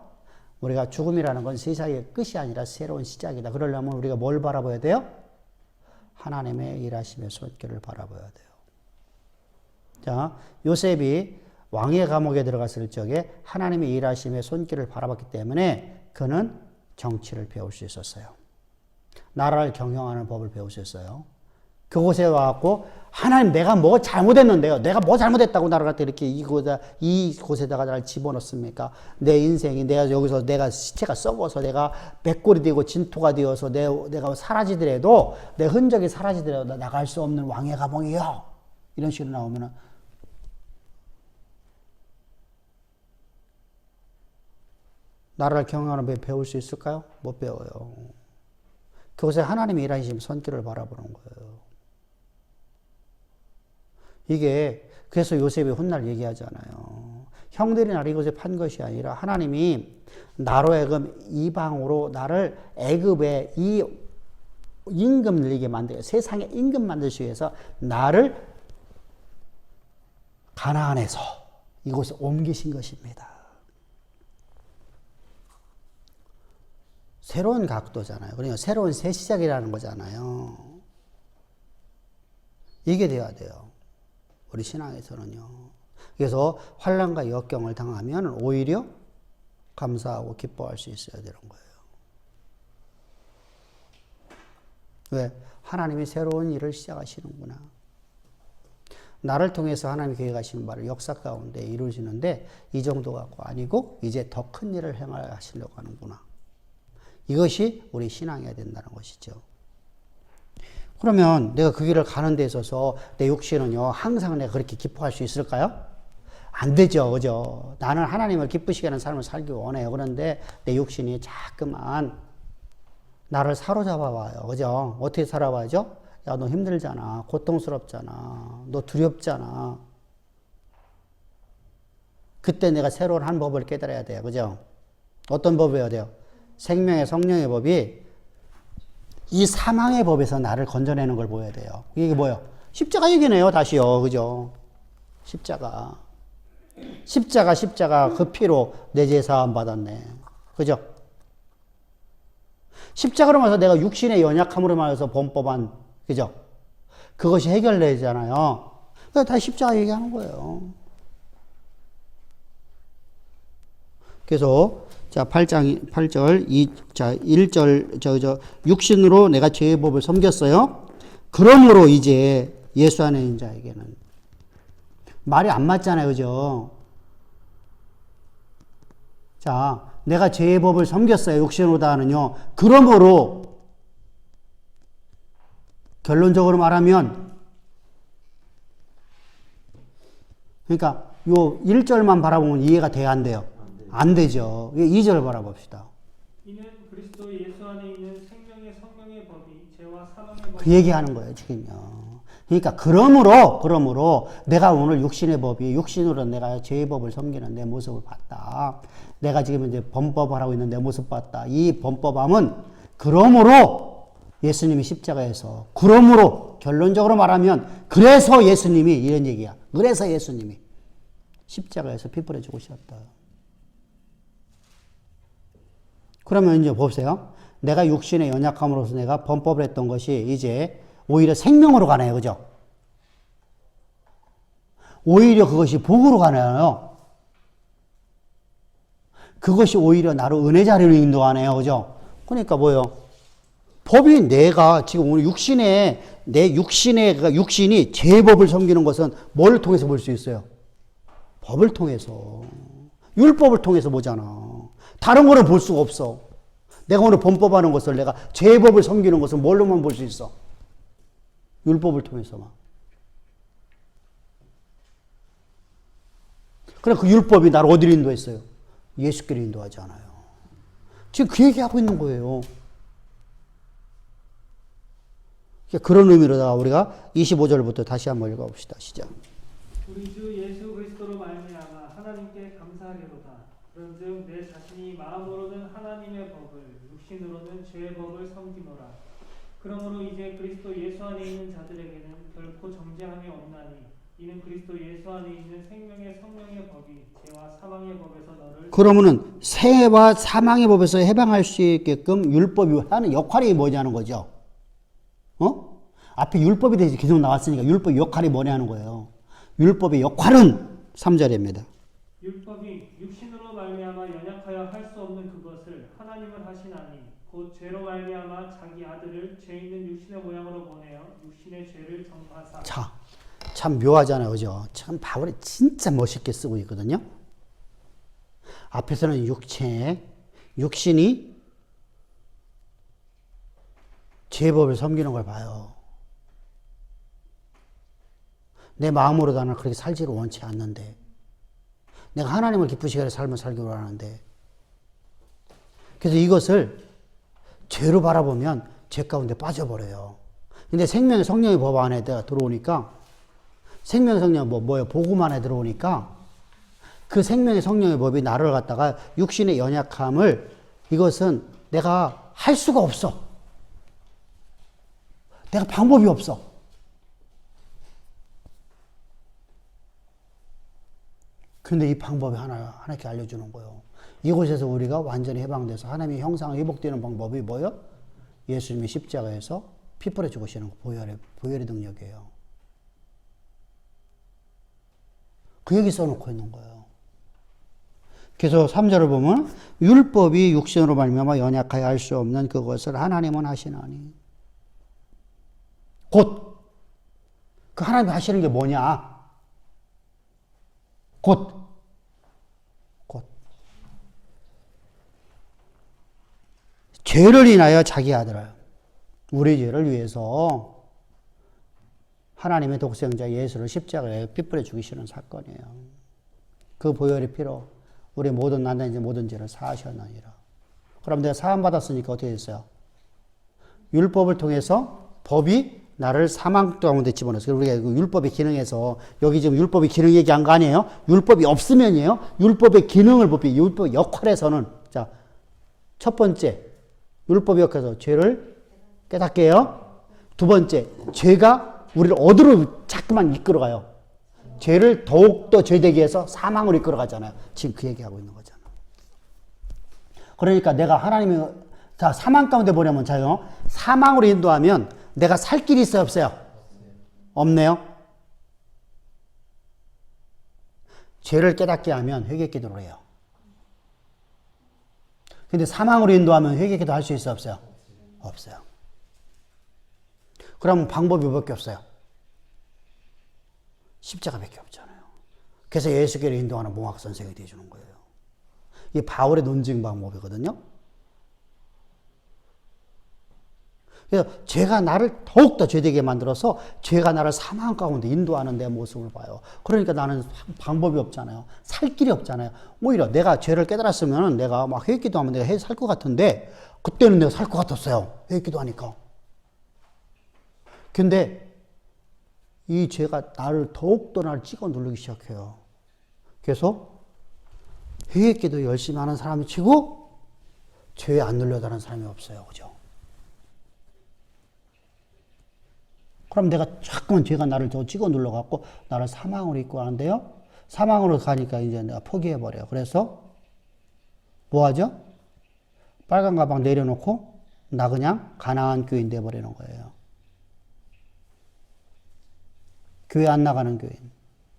우리가 죽음이라는 건 세상의 끝이 아니라 새로운 시작이다. 그러려면 우리가 뭘 바라봐야 돼요? 하나님의 일하심의 손길을 바라봐야 돼요. 자, 요셉이 왕의 감옥에 들어갔을 적에 하나님의 일하심의 손길을 바라봤기 때문에 그는 정치를 배울 수 있었어요. 나라를 경영하는 법을 배울 수 있어요. 그곳에 와갖고 하나님 내가 뭐 잘못했는데요. 내가 뭐 잘못했다고 나를 갖다 이렇게 이곳에다가 나를 집어넣습니까? 내 인생이 내가 여기서 내가 시체가 썩어서 내가 백골이 되고 진토가 되어서 내가 사라지더라도 내 흔적이 사라지더라도 나갈 수 없는 왕의 감옥이요. 이런 식으로 나오면은 나라를 경영하는 법 배울 수 있을까요? 못 배워요. 그것에 하나님의 일하심 손길을 바라보는 거예요. 이게 그래서 요셉이 훗날 얘기하잖아요. 형들이 나를 이곳에 판 것이 아니라 하나님이 나로 하여금 이방으로 나를 애굽에 이 임금 늘리게 만들고 세상에 임금 만들기 위해서 나를 가나안에서 이곳에 옮기신 것입니다. 새로운 각도잖아요. 그러니까 새로운 새 시작이라는 거잖아요. 이게 돼야 돼요. 우리 신앙에서는요. 그래서 환난과 역경을 당하면 오히려 감사하고 기뻐할 수 있어야 되는 거예요. 왜? 하나님이 새로운 일을 시작하시는구나. 나를 통해서 하나님이 계획하시는 바를 역사 가운데 이루어지는데 이 정도 갖고 아니고 이제 더 큰 일을 행하시려고 하는구나. 이것이 우리 신앙이어야 된다는 것이죠. 그러면 내가 그 길을 가는 데 있어서 내 육신은요, 항상 내가 그렇게 기뻐할 수 있을까요? 안 되죠. 그죠? 나는 하나님을 기쁘시게 하는 삶을 살기 원해요. 그런데 내 육신이 자꾸만 나를 사로잡아 와요. 그죠? 어떻게 살아와죠? 야, 너 힘들잖아. 고통스럽잖아. 너 두렵잖아. 그때 내가 새로운 한 법을 깨달아야 돼요. 그죠? 어떤 법을 해야 돼요? 생명의 성령의 법이 이 사망의 법에서 나를 건져내는 걸 보여야 돼요. 이게 뭐예요? 십자가 얘기네요. 다시요. 그죠? 십자가 그 피로 내 죄 사함 받았네. 그죠? 십자가로 말해서 내가 육신의 연약함으로 말해서 범법한, 그죠? 그것이 해결되잖아요. 그러니까 다 십자가 얘기하는 거예요. 그래서, 자, 8절, 1절, 육신으로 내가 죄의 법을 섬겼어요. 그러므로 이제 예수 안에 있는 자에게는. 말이 안 맞잖아요. 그죠? 자, 내가 죄의 법을 섬겼어요. 육신으로다는요. 그러므로, 결론적으로 말하면, 그러니까, 요 1절만 바라보면 이해가 돼야 안 돼요? 안 되죠. 2절 바라봅시다. 이는 그리스도 예수 안에 있는 생명의 성령의 법이 죄와 사망의 법이 그 얘기하는 거예요, 지금요. 그러니까, 그러므로, 내가 오늘 육신의 법이, 육신으로 내가 죄의 법을 섬기는 내 모습을 봤다. 내가 지금 이제 범법을 하고 있는 내 모습 봤다. 이 범법함은, 그러므로 예수님이 십자가에서, 그러므로, 결론적으로 말하면, 그래서 예수님이, 이런 얘기야. 그래서 예수님이 십자가에서 피 뿌려 죽으셨다. 그러면 이제 보세요. 내가 육신의 연약함으로서 내가 범법을 했던 것이 이제 오히려 생명으로 가네요. 그죠? 오히려 그것이 복으로 가네요. 그것이 오히려 나로 은혜 자리로 인도하네요. 그죠? 그러니까 뭐예요? 법이 내가 지금 오늘 내 육신이 제법을 섬기는 것은 뭘 통해서 볼 수 있어요? 법을 통해서. 율법을 통해서 보잖아. 다른 거는 볼 수가 없어. 내가 오늘 범법하는 것을 내가 제법을 섬기는 것을 뭘로만 볼 수 있어? 율법을 통해서만. 그래, 그 율법이 나를 어디로 인도했어요? 예수께로 인도하지 않아요. 지금 그 얘기하고 있는 거예요. 그런 의미로다가 우리가 25절부터 다시 한번 읽어봅시다. 시작. 우리 주 예수 그리스도로 말미암아 하나님께 감사하리로다. 그런즉 내 자신이 마음으로는 하나님의 법을 육신으로는 죄의 법을 섬기노라. 그러므로 이제 그리스도 예수 안에 있는 자들에게는 결코 정죄함이 없나니 이는 그리스도 예수 안에 있는 생명의 성령의 법이 죄와 사망의 법에서 너를 그러면은 생애와 사망의 법에서 해방할 수 있게끔 율법이 하는 역할이 뭐냐는 거죠. 앞에 율법에 대해서 계속 나왔으니까 율법 역할이 뭐냐는 거예요. 율법의 역할은 3절입니다. 율법이 육신으로 말미암아 연약하여 할 수 없는 그것을 하나님은 하시나니 곧 죄로 말미암아 자기 아들을 죄 있는 육신의 모양으로 보내어 육신의 죄를 정하사. 자, 참 묘하잖아요. 그죠? 참 바울이 진짜 멋있게 쓰고 있거든요. 앞에서는 육신이 죄법을 섬기는 걸 봐요. 내 마음으로 나는 그렇게 살지를 원치 않는데 내가 하나님을 기쁘시게 하는 삶을 살기로 하는데 그래서 이것을 죄로 바라보면 죄 가운데 빠져버려요. 근데 생명의 성령의 법 안에 들어오니까 생명의 성령 뭐예요? 복음 안에 들어오니까 그 생명의 성령의 법이 나를 갖다가 육신의 연약함을 이것은 내가 할 수가 없어. 내가 방법이 없어. 근데 이 방법이 하나님께 알려주는 거예요. 이곳에서 우리가 완전히 해방돼서 하나님의 형상이 회복되는 방법이 뭐예요? 예수님이 십자가에서 피 뿌려 죽으시는 보혈의 능력이에요. 그 얘기 써놓고 있는 거예요. 그래서 3절을 보면 율법이 육신으로 말미암아 연약하여 할 수 없는 그것을 하나님은 하시나니 곧 그 하나님이 하시는 게 뭐냐? 곧 죄를 인하여 자기 아들을 우리 죄를 위해서 하나님의 독생자 예수를 십자가에 피 뿌려 죽이시는 사건이에요. 그 보혈의 피로 우리 모든 난다인지 모든 죄를 사하셨느니라. 그럼 내가 사함 받았으니까 어떻게 됐어요? 율법을 통해서 법이 나를 사망 가운데 집어넣었어요. 우리가 율법의 기능에서 여기 지금 율법의 기능 얘기한 거 아니에요? 율법이 없으면이에요. 율법의 기능을 보면 율법 역할에서는 자, 첫 번째 율법의 역할에서 죄를 깨닫게 해요. 두 번째 죄가 우리를 어디로 자꾸만 이끌어가요. 죄를 더욱더 죄되게 해서 사망으로 이끌어가잖아요. 지금 그 얘기하고 있는 거잖아요. 그러니까 내가 하나님이 자 사망 가운데 보내면 자요. 사망으로 인도하면 내가 살 길이 있어요, 없어요? 없네요. 죄를 깨닫게 하면 회개 기도를 해요. 근데 사망으로 인도하면 회개 기도 할 수 있어요, 없어요? 없어요. 그러면 방법이 몇밖에 없어요. 십자가밖에 없잖아요. 그래서 예수께로 인도하는 몽학 선생이 되어주는 거예요. 이게 바울의 논증 방법이거든요. 그래서 죄가 나를 더욱더 죄되게 만들어서 죄가 나를 사망 가운데 인도하는 내 모습을 봐요. 그러니까 나는 방법이 없잖아요. 살 길이 없잖아요. 오히려 내가 죄를 깨달았으면 내가 막 회개기도 하면 내가 살 것 같은데 그때는 내가 살 것 같았어요. 회개기도 하니까. 근데 이 죄가 나를 더욱더 나를 찍어 누르기 시작해요. 그래서 회개기도 열심히 하는 사람이 치고 죄에 안 눌려다는 사람이 없어요. 그죠? 그럼 내가 자꾸만 죄가 나를 더 찍어 눌러갖고 나를 사망으로 이끌고 가는데요. 사망으로 가니까 이제 내가 포기해버려요. 그래서 뭐 하죠? 빨간 가방 내려놓고 나 그냥 가난한 교인 돼버리는 거예요. 교회 안 나가는 교인.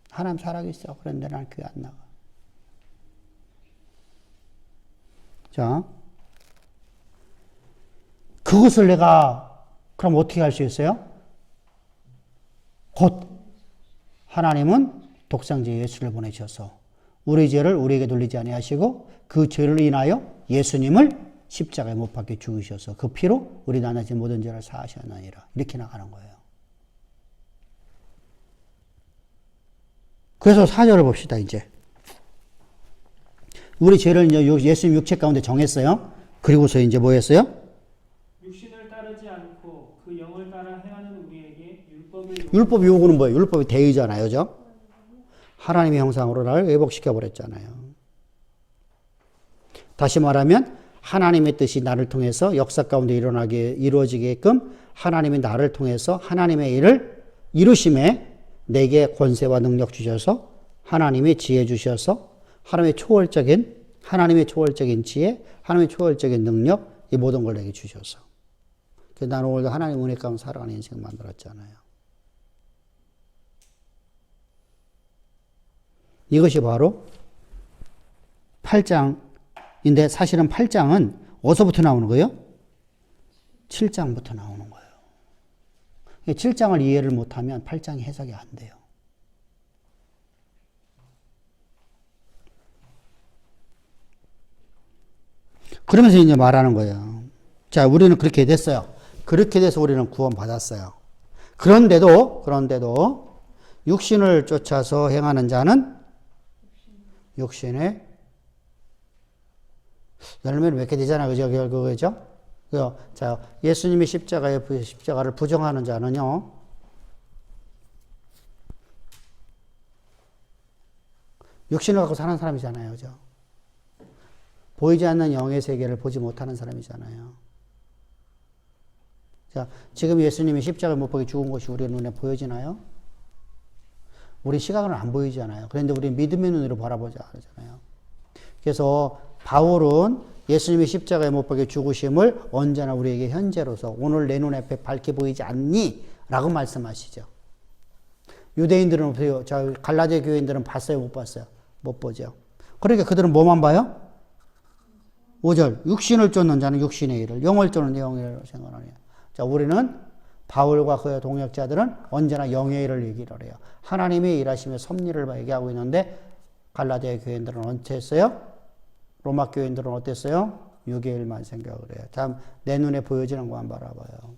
하나님 살아계셔. 그런데 난 교회 안 나가. 자, 그것을 내가 그럼 어떻게 할 수 있어요? 곧 하나님은 독생자 예수를 보내셔서 우리 죄를 우리에게 돌리지 아니하시고 그 죄를 인하여 예수님을 십자가에 못 박혀 죽으셔서 그 피로 우리 나눠진 모든 죄를 사하셨느니라. 이렇게 나가는 거예요. 그래서 4절을 봅시다. 이제 우리 죄를 이제 예수님 육체 가운데 정했어요. 그리고서 이제 뭐 했어요? 육신을 따르지 않고 그 영을 따라 행하는 우리에게 율법의 요구는 뭐예요? 율법이 대의잖아요. 그죠? 하나님의 형상으로 나를 회복시켜 버렸잖아요. 다시 말하면 하나님의 뜻이 나를 통해서 역사 가운데 이루어지게끔 하나님이 나를 통해서 하나님의 일을 이루심에 내게 권세와 능력 주셔서 하나님의 지혜 주셔서 하나님의 초월적인 지혜, 하나님의 초월적인 능력 이 모든 걸 내게 주셔서 그래서 나는 오늘도 하나님 은혜 가운데 살아가는 인생을 만들었잖아요. 이것이 바로 8장인데 사실은 8장은 어디서부터 나오는 거예요? 7장부터 나오는 거예요. 7장을 이해를 못하면 8장이 해석이 안 돼요. 그러면서 이제 말하는 거예요. 자, 우리는 그렇게 됐어요. 그렇게 돼서 우리는 구원받았어요. 그런데도 육신을 쫓아서 행하는 자는 육신의 열매를 맺게 되잖아요. 그죠? 그거죠? 자, 예수님이 십자가를 부정하는 자는요, 육신을 갖고 사는 사람이잖아요. 그죠? 보이지 않는 영의 세계를 보지 못하는 사람이잖아요. 자, 지금 예수님이 십자가를 못 박혀 죽은 것이 우리 눈에 보여지나요? 우리 시각은 안 보이잖아요. 그런데 우리 믿음의 눈으로 바라보지 않잖아요. 그래서 바울은 예수님이 십자가에 못 박혀 죽으심을 언제나 우리에게 현재로서 오늘 내 눈앞에 밝게 보이지 않니? 라고 말씀하시죠. 유대인들은 없어요. 저 갈라디아 교인들은 봤어요? 못 봤어요? 못 보죠. 그러니까 그들은 뭐만 봐요? 5절 육신을 쫓는 자는 육신의 일을 영을 쫓는 영의 일을 생각하느냐. 자, 우리는 바울과 그의 동역자들은 언제나 영의 일을 얘기를 해요. 하나님의 일하심의 섭리를 얘기하고 있는데 갈라디아 교인들은 어떻게 했어요? 로마 교인들은 어땠어요? 육의 일만 생각을 해요. 참 내 눈에 보여지는 것만 바라봐요.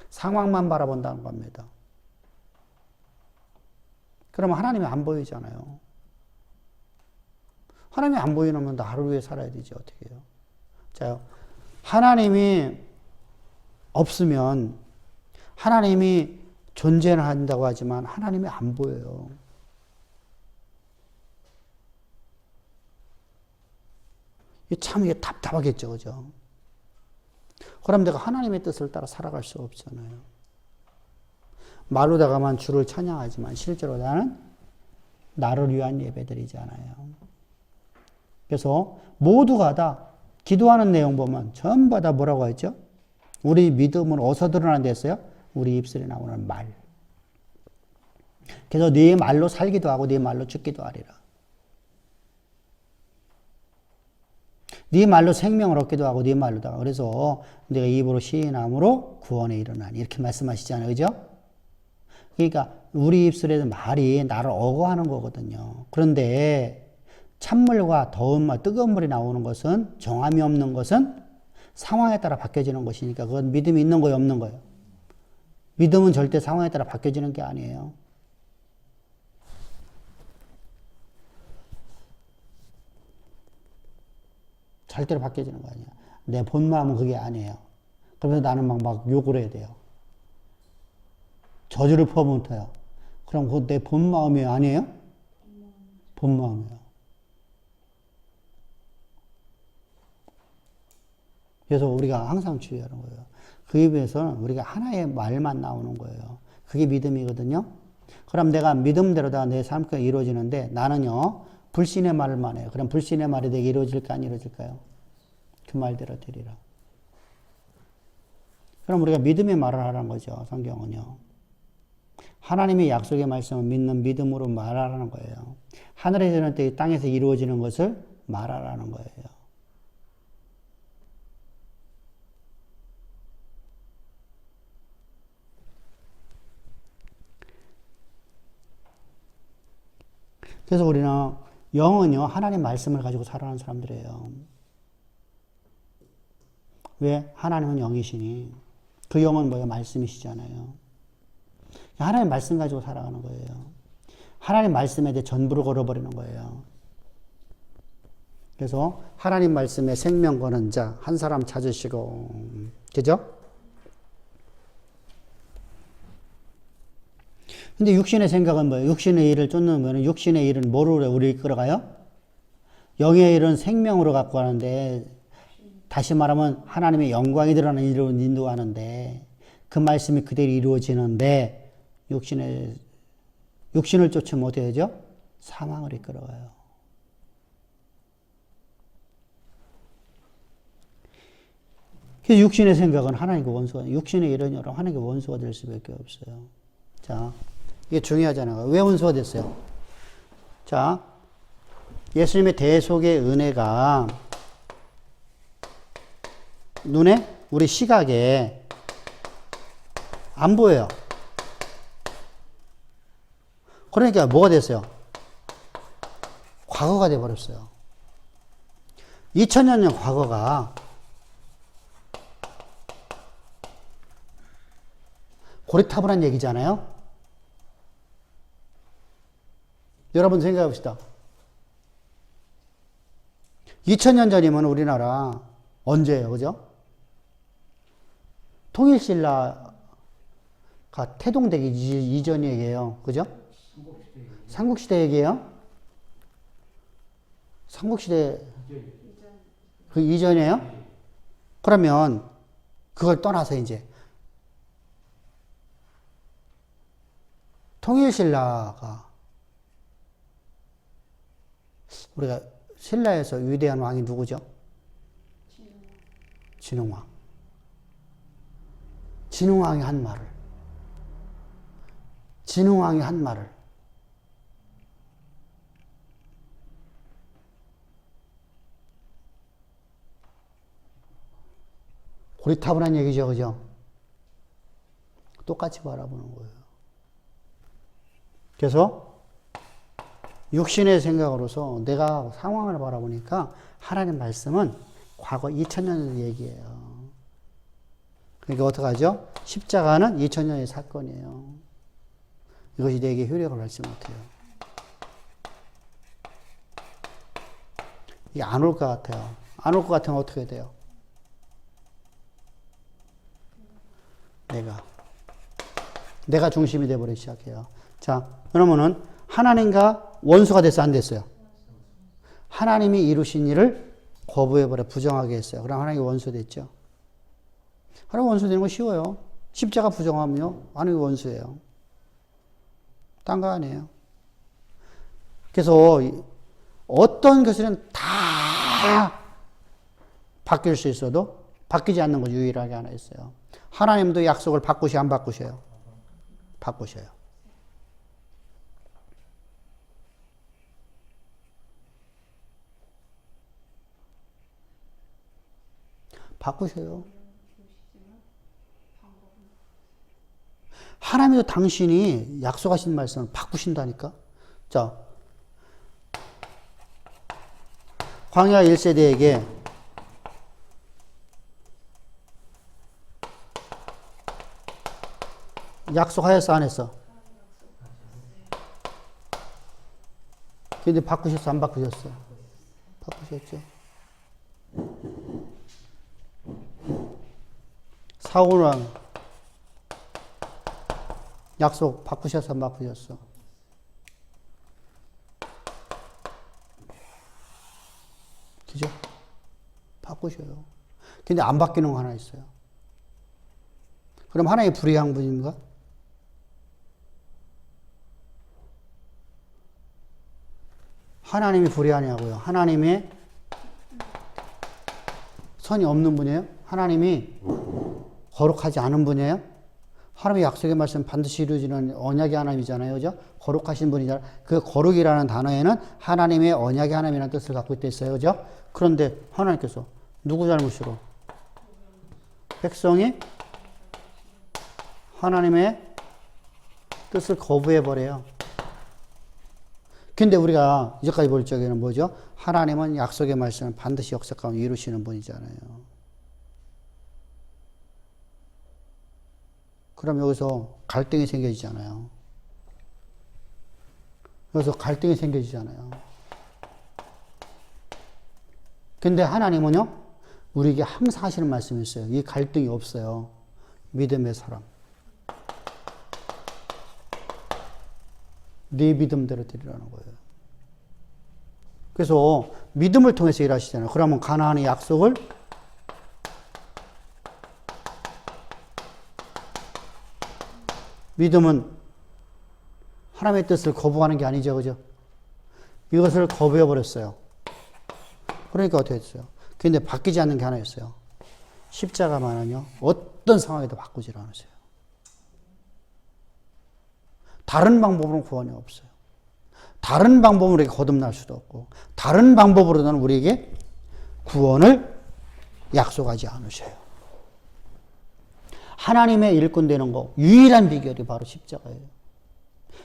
상황만 바라본다는 겁니다. 그러면 하나님이 안 보이잖아요. 하나님이 안 보이면 나 하루 위해 살아야 되지 어떻게 해요? 자, 하나님이 없으면 하나님이 존재는 한다고 하지만 하나님이 안 보여요. 참 이게 답답하겠죠, 그죠? 그럼 내가 하나님의 뜻을 따라 살아갈 수 없잖아요. 말로다가만 주를 찬양하지만 실제로 나를 위한 예배드리잖아요. 그래서 모두가 다 기도하는 내용 보면 전부 다 뭐라고 했죠? 우리 믿음은 어디서 드러나는 데 있어요? 우리 입술에 나오는 말. 그래서 네 말로 살기도 하고 네 말로 죽기도 하리라. 네 말로 생명을 얻기도 하고 네 말로다가 그래서 내가 입으로 시인함으로 구원에 이르나니 이렇게 말씀하시잖아요. 그죠? 그러니까 우리 입술에 말이 나를 억어하는 거거든요. 그런데 찬물과 더운 물, 뜨거운 물이 나오는 것은 정함이 없는 것은 상황에 따라 바뀌어지는 것이니까 그건 믿음이 있는 거예요, 없는 거예요? 믿음은 절대 상황에 따라 바뀌어지는 게 아니에요. 절대로 바뀌어지는 거 아니야. 내 본 마음은 그게 아니에요. 그러면서 나는 막 욕을 해야 돼요. 저주를 퍼부으면 돼요. 그럼 그거 내 본 마음이 아니에요? 본 마음이에요. 그래서 우리가 항상 주의하는 거예요. 그 입에서는 우리가 하나의 말만 나오는 거예요. 그게 믿음이거든요. 그럼 내가 믿음대로다 내 삶이 이루어지는데 나는요, 불신의 말만 해요. 그럼 불신의 말이 내게 이루어질까 안 이루어질까요? 그 말대로 되리라. 그럼 우리가 믿음의 말을 하라는 거죠. 성경은요. 하나님의 약속의 말씀을 믿는 믿음으로 말하라는 거예요. 하늘에서 이루어질 때 땅에서 이루어지는 것을 말하라는 거예요. 그래서 우리는 영은요, 하나님 말씀을 가지고 살아가는 사람들이에요. 왜? 하나님은 영이시니. 그 영은 뭐예요? 말씀이시잖아요. 하나님 말씀 가지고 살아가는 거예요. 하나님 말씀에 대해 전부를 걸어버리는 거예요. 그래서 하나님 말씀에 생명 거는 자, 한 사람 찾으시고. 그죠? 근데 육신의 생각은 뭐예요? 육신의 일을 쫓는 육신의 일은 뭐로 우리 이끌어가요? 영의 일은 생명으로 갖고 가는데, 다시 말하면 하나님의 영광이 드러나는 일로 인도하는데, 그 말씀이 그대로 이루어지는데, 육신을 쫓으면 어떻게 되죠? 사망을 이끌어가요. 그래서 육신의 생각은 하나님과 원수가, 육신의 일은 여러 하나님과 원수가 될 수밖에 없어요. 자, 이게 중요하잖아요. 왜 원수가 됐어요? 자, 예수님의 대속의 은혜가 눈에, 우리 시각에 안 보여요. 그러니까 뭐가 됐어요? 과거가 돼버렸어요. 2000년 전 과거가 고리타분한 얘기잖아요. 여러분 생각해 봅시다. 2000년 전이면 우리나라 언제예요? 그죠? 통일신라가 태동되기 이전 얘기예요. 그죠? 삼국시대 얘기예요? 삼국시대 그 이전이에요? 그러면 그걸 떠나서 이제 통일신라가 우리가 신라에서 위대한 왕이 누구죠? 진흥왕. 진흥왕이 한 말을 고리타분한 얘기죠, 그죠? 똑같이 바라보는 거예요. 그래서 육신의 생각으로서 내가 상황을 바라보니까 하나님 말씀은 과거 2000년 얘기예요. 그러니까 어떡하죠? 십자가는 2000년의 사건이에요. 이것이 내게 효력을 발휘 못해요. 이게 안 올 것 같아요. 안 올 것 같으면 어떻게 돼요? 내가 내가 중심이 돼버리기 시작해요. 자, 그러면은 하나님과 원수가 됐어, 안 됐어요? 하나님이 이루신 일을 거부해버려, 부정하게 했어요. 그럼 하나님이 원수 됐죠. 하나님 원수 되는 거 쉬워요. 십자가 부정하면요, 하나님이 원수예요. 딴 거 아니에요. 그래서 어떤 것은 다 바뀔 수 있어도 바뀌지 않는 것 유일하게 하나 있어요. 하나님도 약속을 바꾸시 안 바꾸셔요? 바꾸셔요. 바꾸셔요. 하나님도 당신이 약속하신 말씀을 바꾸신다니까. 자, 광야 1세대에게 약속하였어, 안 했어? 근데 바꾸셨어, 안 바꾸셨어? 바꾸셨죠. 사울왕 약속 바꾸셨어, 안 바꾸셨어? 그죠? 바꾸셔요. 근데 안 바뀌는 거 하나 있어요. 그럼 하나의 불의한 분인가? 하나님이 불의하냐고요. 하나님의 선이 없는 분이에요? 하나님이 거룩하지 않은 분이에요? 하나님의 약속의 말씀 반드시 이루어지는 언약의 하나님이잖아요. 그죠? 거룩하신 분이잖아요. 그 거룩이라는 단어에는 하나님의 언약의 하나님이라는 뜻을 갖고 있어요. 그죠? 그런데 하나님께서 누구 잘못으로? 백성이 하나님의 뜻을 거부해버려요. 근데 우리가 이제까지 볼 적에는 뭐죠? 하나님은 약속의 말씀을 반드시 역사 가운데 이루시는 분이잖아요. 그럼 여기서 갈등이 생겨지잖아요. 여기서 갈등이 생겨지잖아요. 근데 하나님은요, 우리에게 항상 하시는 말씀이 있어요. 이 갈등이 없어요. 믿음의 사람. 네 믿음대로 드리라는 거예요. 그래서 믿음을 통해서 일하시잖아요. 그러면 가나안의 약속을 믿음은 하나님의 뜻을 거부하는 게 아니죠. 그죠? 이것을 거부해버렸어요. 그러니까 어떻게 됐어요? 근데 바뀌지 않는 게 하나 있어요. 십자가만은요, 어떤 상황에도 바꾸질 않으세요. 다른 방법으로는 구원이 없어요. 다른 방법으로 우리에게 거듭날 수도 없고, 다른 방법으로는 우리에게 구원을 약속하지 않으셔요. 하나님의 일꾼 되는 거, 유일한 비결이 바로 십자가예요.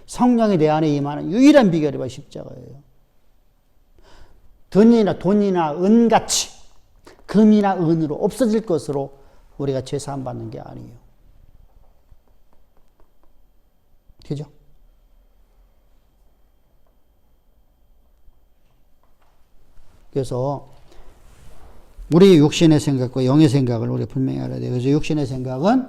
성령이 내 안에 임하는 유일한 비결이 바로 십자가예요. 돈이나 은같이, 금이나 은으로 없어질 것으로 우리가 죄사함 받는 게 아니에요. 그죠? 그래서 우리 육신의 생각과 영의 생각을 우리 분명히 알아야 돼요. 그래서 육신의 생각은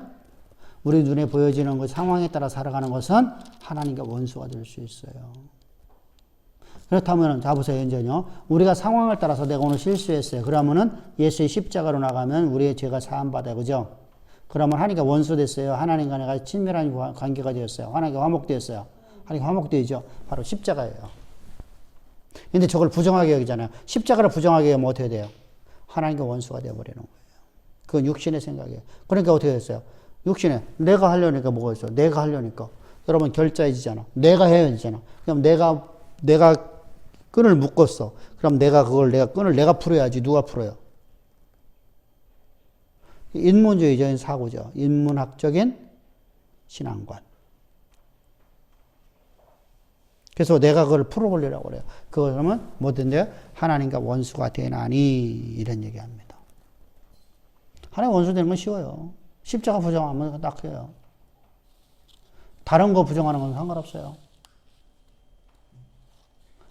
우리 눈에 보여지는 그 상황에 따라 살아가는 것은 하나님과 원수가 될 수 있어요. 그렇다면, 자 보세요, 현재요. 우리가 상황을 따라서 내가 오늘 실수했어요. 그러면은 예수의 십자가로 나가면 우리의 죄가 사함받아요. 그죠? 그러면 하나님과 원수 됐어요. 하나님과 내가 친밀한 관계가 되었어요. 하나님과 화목되었어요. 하나님과 화목되죠. 바로 십자가예요. 근데 저걸 부정하게 여기잖아요. 십자가를 부정하게 하면 어떻게 돼요? 하나님과 원수가 되어버리는 거예요. 그건 육신의 생각이에요. 그러니까 어떻게 됐어요? 육신에 내가 하려니까 뭐가 있어요? 내가 하려니까. 여러분 결자해지잖아. 내가 해야 되잖아. 그럼 내가 끈을 묶었어. 그럼 끈을 내가 풀어야지. 누가 풀어요? 인문주의적인 사고죠. 인문학적인 신앙관. 그래서 내가 그걸 풀어보려고 그래요. 그러면 뭐든지 하나님과 원수가 되나니 이런 얘기합니다. 하나님 원수 되는 건 쉬워요. 십자가 부정하면 딱 해요. 다른 거 부정하는 건 상관없어요.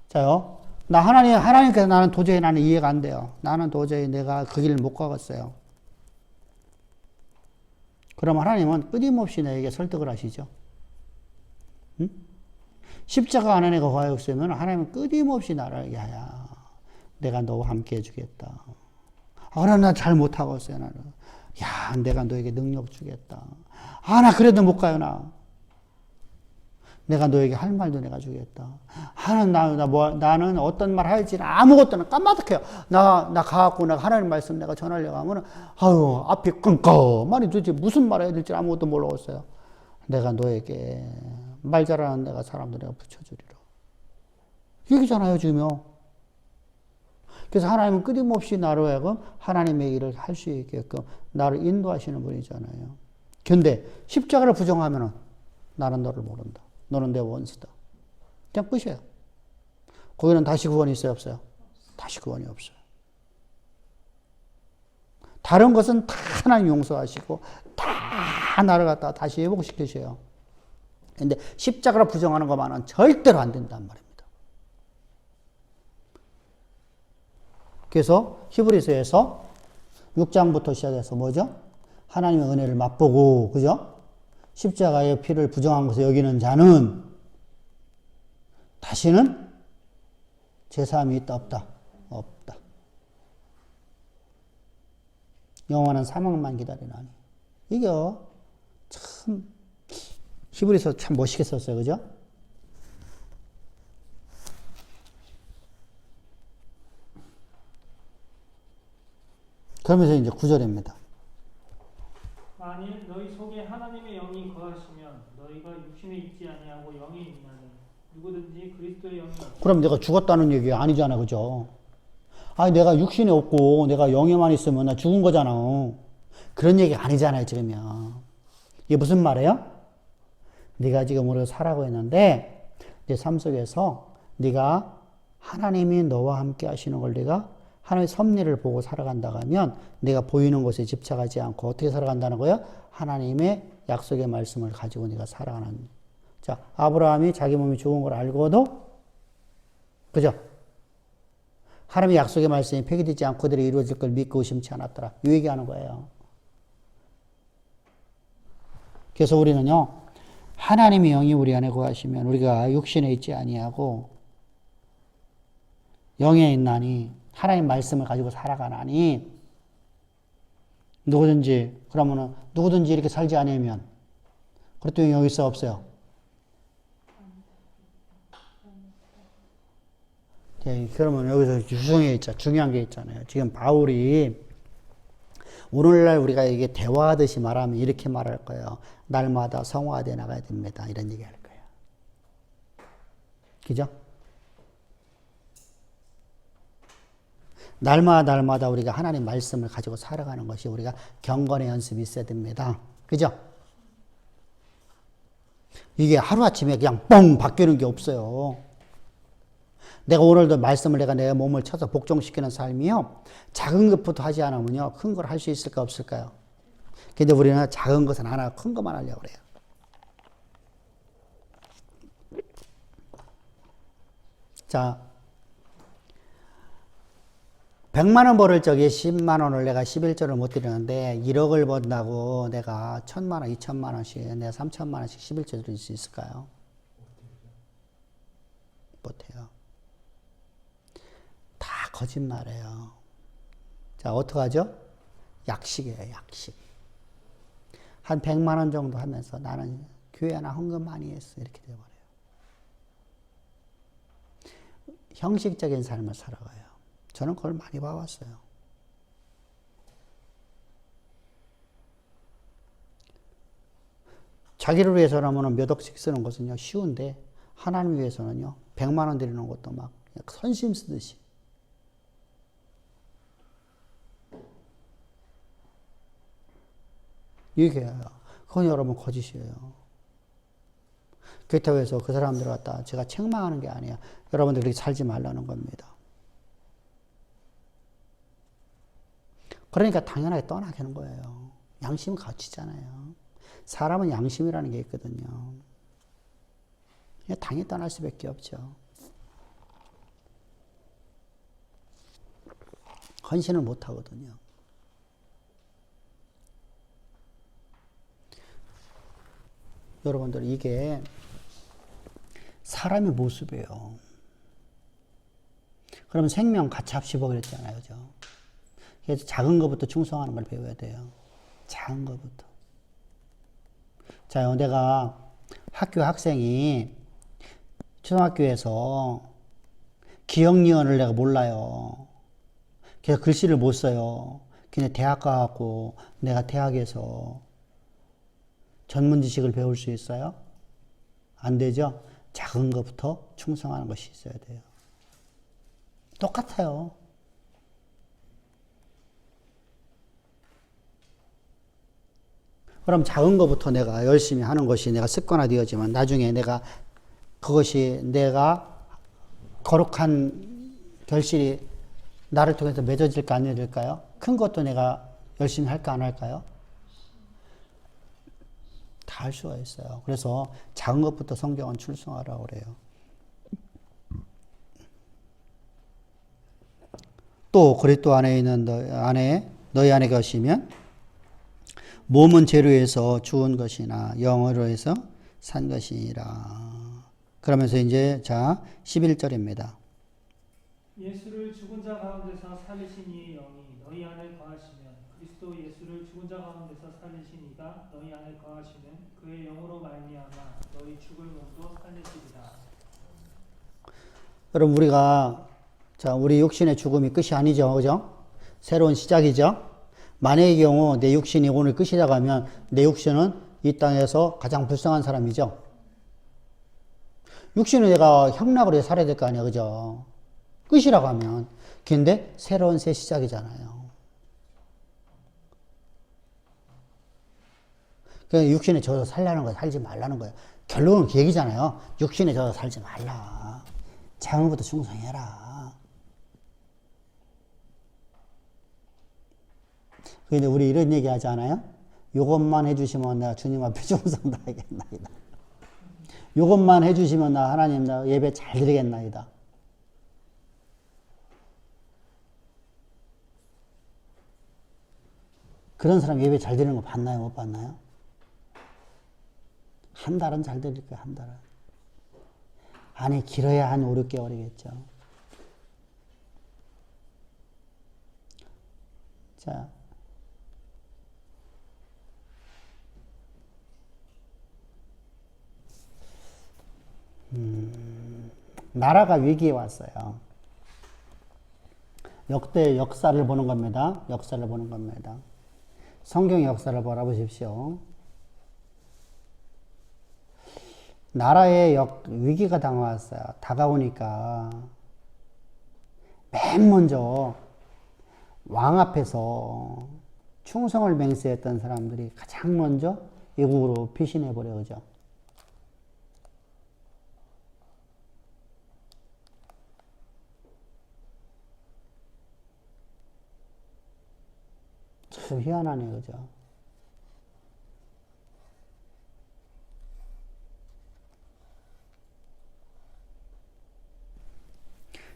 자요. 하나님께서 나는 도저히 이해가 안 돼요. 나는 도저히 내가 그 길을 못 가겠어요. 그럼 하나님은 끊임없이 내게 설득을 하시죠. 응? 십자가 안 하는 애가 과욕수면 하나님은 끊임없이 나를 야야 내가 너와 함께 해주겠다. 아, 나 잘 못하겠어요 나는. 야 내가 너에게 능력 주겠다. 아 나 그래도 못 가요 나. 내가 너에게 할 말도 내가 주겠다. 나는 어떤 말 할지 아무것도 까마득해요. 나 가갖고 내가 하나님 말씀 내가 전하려고 하면, 아유, 앞이 깜깜하니 도대체 무슨 말 해야 될지 아무것도 모르겠어요. 내가 너에게 말 잘하는 내가 사람들 내가 붙여주리라. 얘기잖아요, 지금요. 그래서 하나님은 끊임없이 나로 하여금 하나님의 일을 할 수 있게끔 나를 인도하시는 분이잖아요. 근데 십자가를 부정하면은 나는 너를 모른다. 너는 내 원수다. 그냥 끝이에요. 거기는 다시 구원이 있어요, 없어요? 다시 구원이 없어요. 다른 것은 다 하나님 용서하시고 다 나를 갖다 다시 회복시키셔요. 근데 십자가를 부정하는 것만은 절대로 안 된단 말입니다. 그래서 히브리서에서 6장부터 시작해서 뭐죠? 하나님의 은혜를 맛보고, 그죠? 십자가의 피를 부정한 것을 여기는 자는 다시는 제사함이 있다 없다? 없다. 영원한 사망만 기다리나니. 이게 참 히브리서 참 멋있게 썼어요. 그죠? 그러면서 이제 9절입니다. 만일 너희 속에 하나님의 영이 거하시면 너희가 육신에 있지 아니하고 영에 있나니 누구든지 그리스도의 영이 그럼 내가 죽었다는 얘기 아니잖아. 그죠? 아니 내가 육신이 없고 내가 영에만 있으면 나 죽은 거잖아. 그런 얘기 아니잖아요. 지금요. 이게 무슨 말이에요? 네가 지금 우리가 살아가고 있는데 내 삶 속에서 네가 하나님이 너와 함께 하시는 걸 네가 하나님의 섭리를 보고 살아간다고 하면 네가 보이는 것에 집착하지 않고 어떻게 살아간다는 거예요? 하나님의 약속의 말씀을 가지고 네가 살아가는. 자, 아브라함이 자기 몸이 죽은 걸 알고도, 그죠? 하나님의 약속의 말씀이 폐기되지 않고 그대로 이루어질 걸 믿고 의심치 않았더라. 이 얘기하는 거예요. 그래서 우리는요, 하나님의 영이 우리 안에 거하시면 우리가 육신에 있지 아니하고 영에 있나니 하나님 말씀을 가지고 살아가나니 누구든지 그러면은 누구든지 이렇게 살지 않으면 그랬더니 여기 있어 없어요? 네, 그러면 여기서 중요한 게 있잖아요. 지금 바울이 오늘날 우리가 이게 대화하듯이 말하면 이렇게 말할 거예요. 날마다 성화되어 나가야 됩니다. 이런 얘기 할 거예요. 그죠? 날마다 우리가 하나님 말씀을 가지고 살아가는 것이 우리가 경건의 연습이 있어야 됩니다. 그죠? 이게 하루아침에 그냥 뻥 바뀌는 게 없어요. 내가 오늘도 말씀을 내가 내 몸을 쳐서 복종시키는 삶이요. 작은 것부터 하지 않으면요. 큰 걸 할 수 있을까 없을까요? 근데 우리는 작은 것은 하나 큰 것만 하려고 그래요. 자, 100만 원 벌을 적에 10만 원을 내가 11조를 못 드리는데 1억을 번다고 내가 1000만 원, 2000만 원씩 내가 3000만 원씩 11조 드릴 수 있을까요? 못해요. 다 거짓말이에요. 자, 어떡하죠? 약식이에요, 약식. 한 100만 원 정도 하면서 나는 교회 하나 헌금 많이 했어. 이렇게 돼버려요. 형식적인 삶을 살아가요. 저는 그걸 많이 봐왔어요. 자기를 위해서라면 몇 억씩 쓰는 것은요, 쉬운데, 하나님 위해서는요, 100만 원 드리는 것도 막 선심 쓰듯이. 이게요. 그건 여러분 거짓이에요. 그렇다고 해서 그 사람들 갖다 제가 책망하는 게 아니야. 여러분들 그렇게 살지 말라는 겁니다. 그러니까 당연하게 떠나게 하는 거예요. 양심은 거치잖아요. 사람은 양심이라는 게 있거든요. 당연히 떠날 수밖에 없죠. 헌신을 못 하거든요. 여러분들 이게 사람의 모습이에요. 그러면 생명 가차없이 버렸잖아요. 그죠? 그래서 작은 것부터 충성하는 걸 배워야 돼요. 작은 것부터. 자, 내가 학교 학생이 초등학교에서 기억리언을 내가 몰라요. 그래서 글씨를 못 써요. 근데 대학 가갖고 내가 대학에서 전문 지식을 배울 수 있어요? 안 되죠? 작은 것부터 충성하는 것이 있어야 돼요. 똑같아요. 그럼 작은 것부터 내가 열심히 하는 것이 내가 습관화되어지만 나중에 내가 그것이 내가 거룩한 결실이 나를 통해서 맺어질까 안 맺어질까요? 큰 것도 내가 열심히 할까 안 할까요? 다 할 수가 있어요. 그래서 작은 것부터 성경은 충성하라고 그래요. 또 그리스도 안에 있는 너희 안에 계시면 몸은 재료에서 주은 것이나 영으로 해서 산 것이니라. 그러면서 이제 자 11절입니다. 예수를 죽은 자 가운데서 살리신 이의 영이 너희 안에 거하시면 그리스도 예수를 죽은 자 가운데서 살리신 이가 너희 안에 거하시는 그의 영으로 말미암아 너희 죽을 몸도 살리시리라. 여러분 우리 육신의 죽음이 끝이 아니죠. 그죠? 새로운 시작이죠. 만약의 경우 내 육신이 오늘 끝이라고 하면 내 육신은 이 땅에서 가장 불쌍한 사람이죠. 육신은 내가 형락으로 살아야 될 거 아니야. 그죠? 끝이라고 하면. 근데 새로운 새 시작이잖아요. 그러니까 육신에 져서 살라는 거야. 살지 말라는 거야. 결론은 그 얘기잖아요. 육신에 져서 살지 말라. 작은 것도 충성해라. 근데 우리 이런 얘기 하지 않아요? 요것만 해주시면 내가 주님 앞에 충성 다하겠나이다. 요것만 해주시면 나 하나님 나 예배 잘 드리겠나이다. 그런 사람 예배 잘 드리는 거 봤나요? 못 봤나요? 한 달은 잘 드릴 거예요. 한 달은. 아니 길어야 한 5, 6개월이겠죠. 자, 나라가 위기에 왔어요. 역사를 보는 겁니다. 역사를 보는 겁니다. 성경의 역사를 바라보십시오. 나라에 위기가 다가오니까 맨 먼저 왕 앞에서 충성을 맹세했던 사람들이 가장 먼저 외국으로 피신해버려, 그죠? 참 희한하네, 그죠?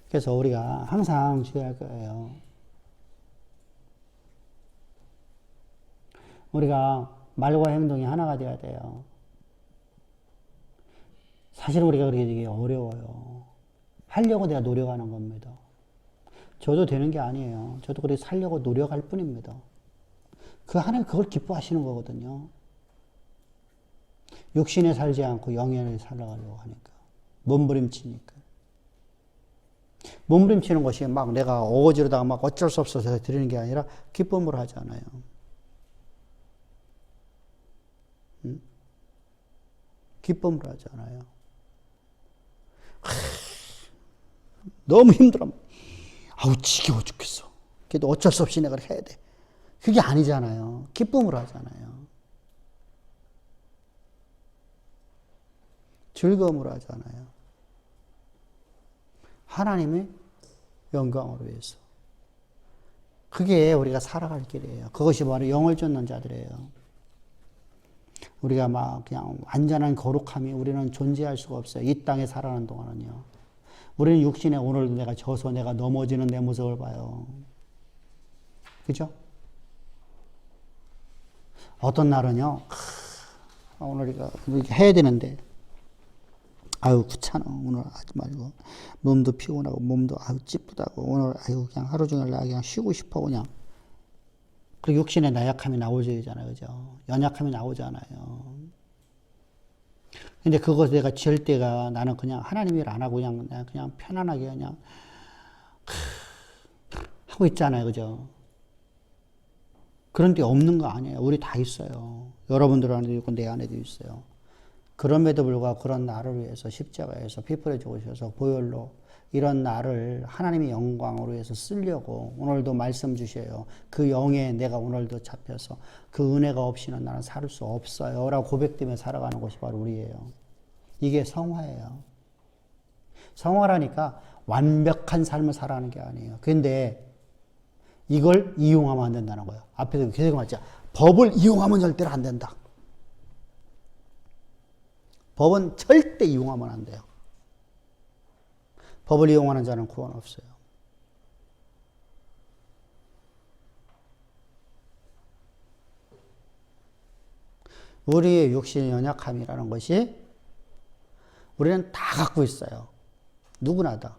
그래서 우리가 항상 주의할 거예요. 우리가 말과 행동이 하나가 되어야 돼요. 사실 우리가 그렇게 되게 어려워요. 하려고 내가 노력하는 겁니다. 저도 되는 게 아니에요. 저도 그렇게 살려고 노력할 뿐입니다. 하나님 그걸 기뻐하시는 거거든요. 육신에 살지 않고 영에 살아가려고 하니까. 몸부림치니까. 몸부림치는 것이 막 내가 어거지로다가 막 어쩔 수 없어서 드리는 게 아니라 기쁨으로 하잖아요. 응? 기쁨으로 하잖아요. 너무 힘들어. 아우, 지겨워 죽겠어. 그래도 어쩔 수 없이 내가 해야 돼. 그게 아니잖아요. 기쁨으로 하잖아요. 즐거움으로 하잖아요. 하나님의 영광으로 위해서. 그게 우리가 살아갈 길이에요. 그것이 바로 영을 쫓는 자들이에요. 우리가 막 그냥 완전한 거룩함이 우리는 존재할 수가 없어요. 이 땅에 살아가는 동안은요. 우리는 육신에 오늘 내가 져서 내가 넘어지는 내 모습을 봐요. 그죠? 어떤 날은요, 오늘 이렇게 해야 되는데, 아유 귀찮아 오늘 하지 말고 몸도 피곤하고 몸도 아유 찌뿌다고 오늘 아유 그냥 하루 종일 나 그냥 쉬고 싶어 그냥. 그리고 육신의 나약함이 나오잖아요, 그죠? 연약함이 나오잖아요. 근데 그것을 내가 지을 때가 나는 그냥 하나님 일 안 하고 그냥 편안하게 그냥 하고 있잖아요, 그죠? 그런 데 없는 거 아니에요. 우리 다 있어요. 여러분들 안에도 있고 내 안에도 있어요. 그럼에도 불구하고 그런 나를 위해서 십자가에서 피 뿌려 죽으셔서 보혈로 이런 나를 하나님의 영광으로 해서 쓰려고 오늘도 말씀 주셔요. 그 영에 내가 오늘도 잡혀서 그 은혜가 없이는 나는 살 수 없어요 라고 고백되며 살아가는 것이 바로 우리예요. 이게 성화예요. 성화라니까 완벽한 삶을 살아가는 게 아니에요. 그런데 이걸 이용하면 안 된다는 거예요. 앞에서 계속 말했죠. 법을 이용하면 절대로 안 된다. 법은 절대 이용하면 안 돼요. 법을 이용하는 자는 구원 없어요. 우리의 육신의 연약함이라는 것이 우리는 다 갖고 있어요. 누구나 다.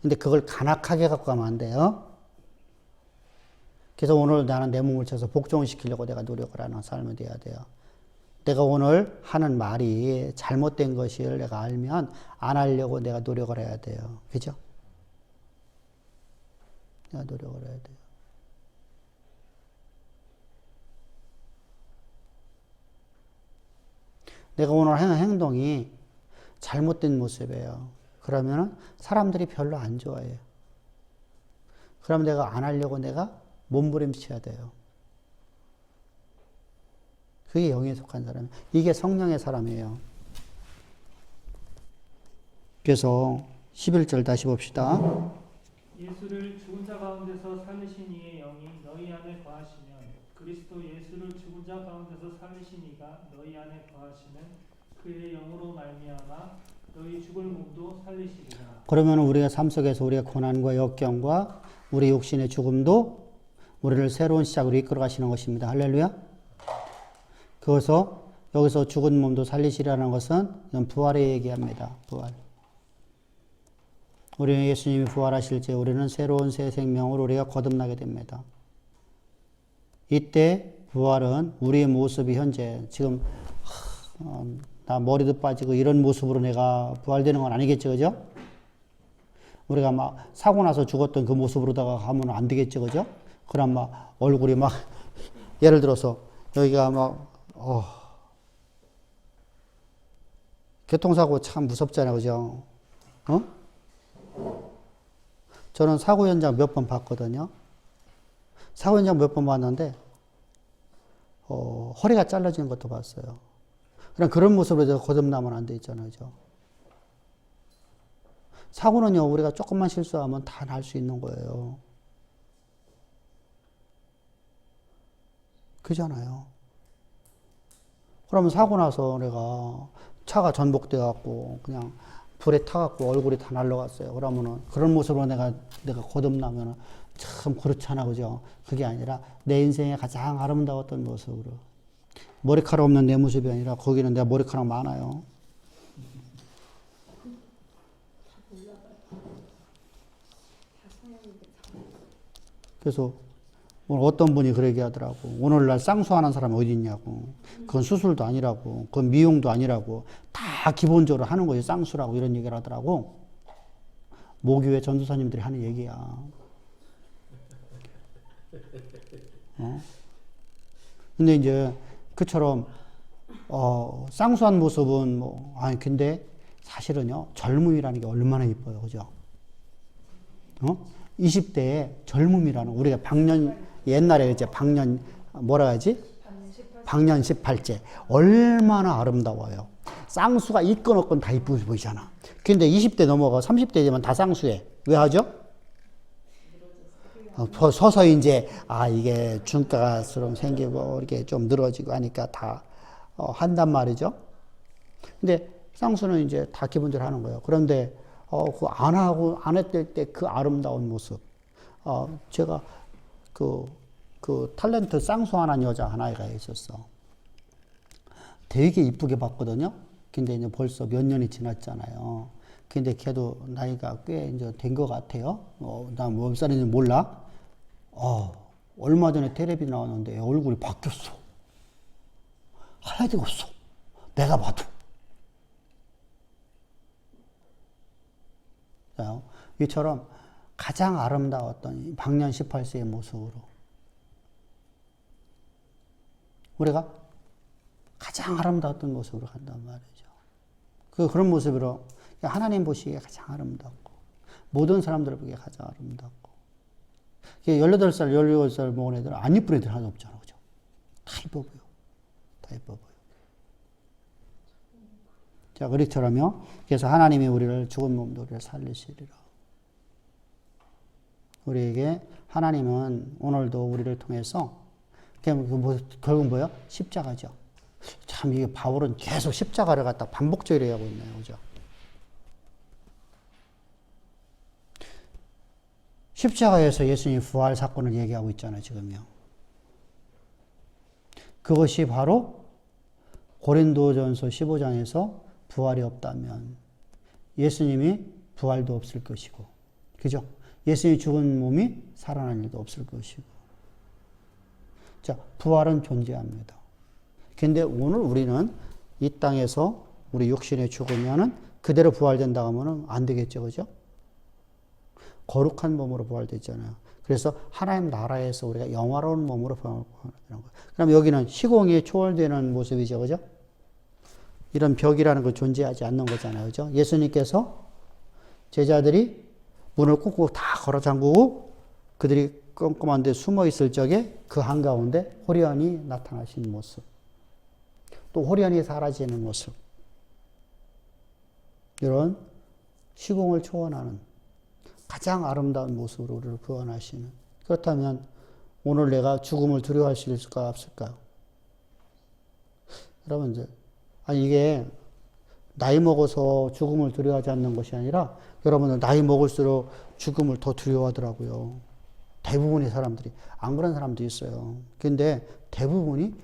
근데 그걸 간악하게 갖고 가면 안 돼요. 그래서 오늘 나는 내 몸을 쳐서 복종시키려고 내가 노력을 하는 삶이 돼야 돼요. 내가 오늘 하는 말이 잘못된 것을 내가 알면 안 하려고 내가 노력을 해야 돼요. 그죠? 내가 노력을 해야 돼요. 내가 오늘 하는 행동이 잘못된 모습이에요. 그러면 사람들이 별로 안 좋아해요. 그럼 내가 안 하려고 내가 몸부림쳐야 돼요. 그게 영에 속한 사람. 이게 성령의 사람이에요. 그래서 11절 다시 봅시다. 예수를 죽은 자 가운데서 살리신 이의 영이 너희 안에 거하시면 그리스도 예수를 죽은 자 가운데서 살리신 이가 너희 안에 거하시는 그의 영으로 말미암아 너희 죽을 몸도 살리시리라. 그러면 우리가 삶 속에서 우리의 고난과 역경과 우리 육신의 죽음도 우리를 새로운 시작으로 이끌어 가시는 것입니다. 할렐루야. 그래서 여기서 죽은 몸도 살리시라는 것은 부활에 얘기합니다. 부활. 우리 예수님이 부활하실 때 우리는 새로운 새 생명으로 우리가 거듭나게 됩니다. 이때 부활은 우리의 모습이 현재 지금 나 머리도 빠지고 이런 모습으로 내가 부활되는 건 아니겠죠, 그죠? 우리가 막 사고 나서 죽었던 그 모습으로다가 가면 안 되겠죠, 그죠? 그럼 막 얼굴이 막 예를 들어서 여기가 막 교통사고 참 무섭잖아요, 그죠? 저는 사고 현장 몇 번 봤거든요. 사고 현장 몇 번 봤는데 허리가 잘라지는 것도 봤어요. 그냥 그런 모습으로 거듭나면 안 돼 있잖아요, 그죠? 사고는요, 우리가 조금만 실수하면 다 날 수 있는 거예요. 그잖아요. 그러면 사고 나서 내가 차가 전복돼갖고 그냥 불에 타갖고 얼굴이 다 날라갔어요. 그러면은 그런 모습으로 내가 거듭나면은 참 그렇잖아, 그죠? 그게 아니라 내 인생의 가장 아름다웠던 모습으로. 머리카락 없는 내 모습이 아니라 거기는 내가 머리카락 많아요. 그래서 오늘 어떤 분이 그러게 하더라고. 오늘날 쌍수하는 사람이 어디 있냐고. 그건 수술도 아니라고. 그건 미용도 아니라고. 다 기본적으로 하는 거지. 쌍수라고 이런 얘기를 하더라고. 모교회 전도사님들이 하는 얘기야. 근데 이제 그처럼 쌍수한 모습은 근데 사실은요, 젊음이라는 게 얼마나 이뻐요. 그죠? 20대에 젊음이라는, 우리가 옛날에 이제 뭐라 하지? 방년 18제. 얼마나 아름다워요. 쌍수가 있건 없건 다 이쁘게 보이잖아. 근데 20대 넘어가 30대 되면 다 쌍수해. 왜 하죠? 서서 이제, 이게 중가스러움 생기고, 이렇게 좀 늘어지고 하니까 다, 한단 말이죠. 근데 쌍수는 이제 다 기본적으로 하는 거예요. 그런데, 안 했을 때 그 아름다운 모습. 제가 그 탤런트 쌍수하는 여자 하나가 있었어. 되게 이쁘게 봤거든요. 근데 이제 벌써 몇 년이 지났잖아요. 근데 걔도 나이가 꽤 이제 된 것 같아요. 나 몇 살인지 몰라. 얼마 전에 텔레비 나왔는데 얼굴이 바뀌었어. 하얘졌어. 내가 봐도. 이처럼 가장 아름다웠던 방년 18세의 모습으로 우리가 가장 아름다웠던 모습으로 간단 말이죠. 그런 모습으로 하나님 보시기에 가장 아름답고 모든 사람들 보기에 가장 아름답고 18살, 17살 먹은 애들은 안 이쁜 애들 하나도 없잖아. 그죠? 다 이뻐 보여. 다 이뻐 보여. 자, 그렇더라며. 그래서 하나님이 우리를 죽은 몸도 우리를 살리시리라. 우리에게 하나님은 오늘도 우리를 통해서 결국 뭐예요? 십자가죠. 참 이게 바울은 계속 십자가를 갖다 반복적으로 하고 있네요. 그죠? 십자가에서 예수님 부활 사건을 얘기하고 있잖아요. 지금요. 그것이 바로 고린도전서 15장에서 부활이 없다면 예수님이 부활도 없을 것이고, 그죠? 예수님이 죽은 몸이 살아난 일도 없을 것이고. 자, 부활은 존재합니다. 근데 오늘 우리는 이 땅에서 우리 육신에 죽으면은 그대로 부활된다 하면은 안 되겠죠. 그죠? 거룩한 몸으로 부활됐잖아요. 그래서 하나님 나라에서 우리가 영화로운 몸으로 부활하는 거예요. 그럼 여기는 시공이 초월되는 모습이죠. 그죠? 이런 벽이라는 거 존재하지 않는 거잖아요. 그죠? 예수님께서 제자들이 문을 꾹꾹 다 걸어 잠그고 그들이 꼼꼼한 데 숨어 있을 적에 그 한가운데 호련히 나타나신 모습. 또 호련히 사라지는 모습. 이런 시공을 초월하는 가장 아름다운 모습으로 우리를 구원하시는. 그렇다면 오늘 내가 죽음을 두려워할 수 있을까 없을까요? 여러분들, 아니 이게 나이 먹어서 죽음을 두려워하지 않는 것이 아니라 여러분들 나이 먹을수록 죽음을 더 두려워하더라고요. 대부분의 사람들이. 안 그런 사람도 있어요. 근데 대부분이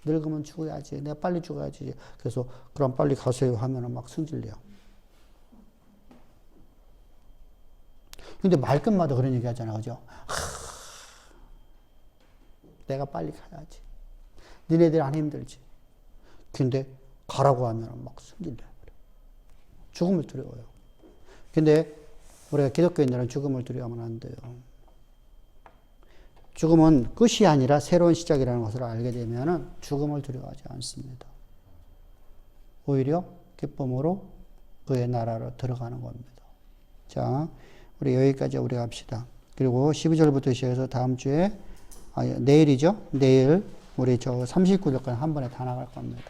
늙으면 죽어야지. 내가 빨리 죽어야지. 그래서 그럼 빨리 가세요 하면은 막 승질내요. 근데 말끝마다 그런 얘기 하잖아요. 그죠? 내가 빨리 가야지. 니네들 안 힘들지. 근데 가라고 하면 막 승질내요. 죽음을 두려워요. 근데 우리가 기독교인들은 죽음을 두려워하면 안 돼요. 죽음은 끝이 아니라 새로운 시작이라는 것을 알게 되면 죽음을 두려워하지 않습니다. 오히려 기쁨으로 그의 나라로 들어가는 겁니다. 자, 우리 여기까지 우리가 합시다. 그리고 12절부터 시작해서 다음 주에, 내일이죠? 내일 우리 저 39절까지 한 번에 다 나갈 겁니다.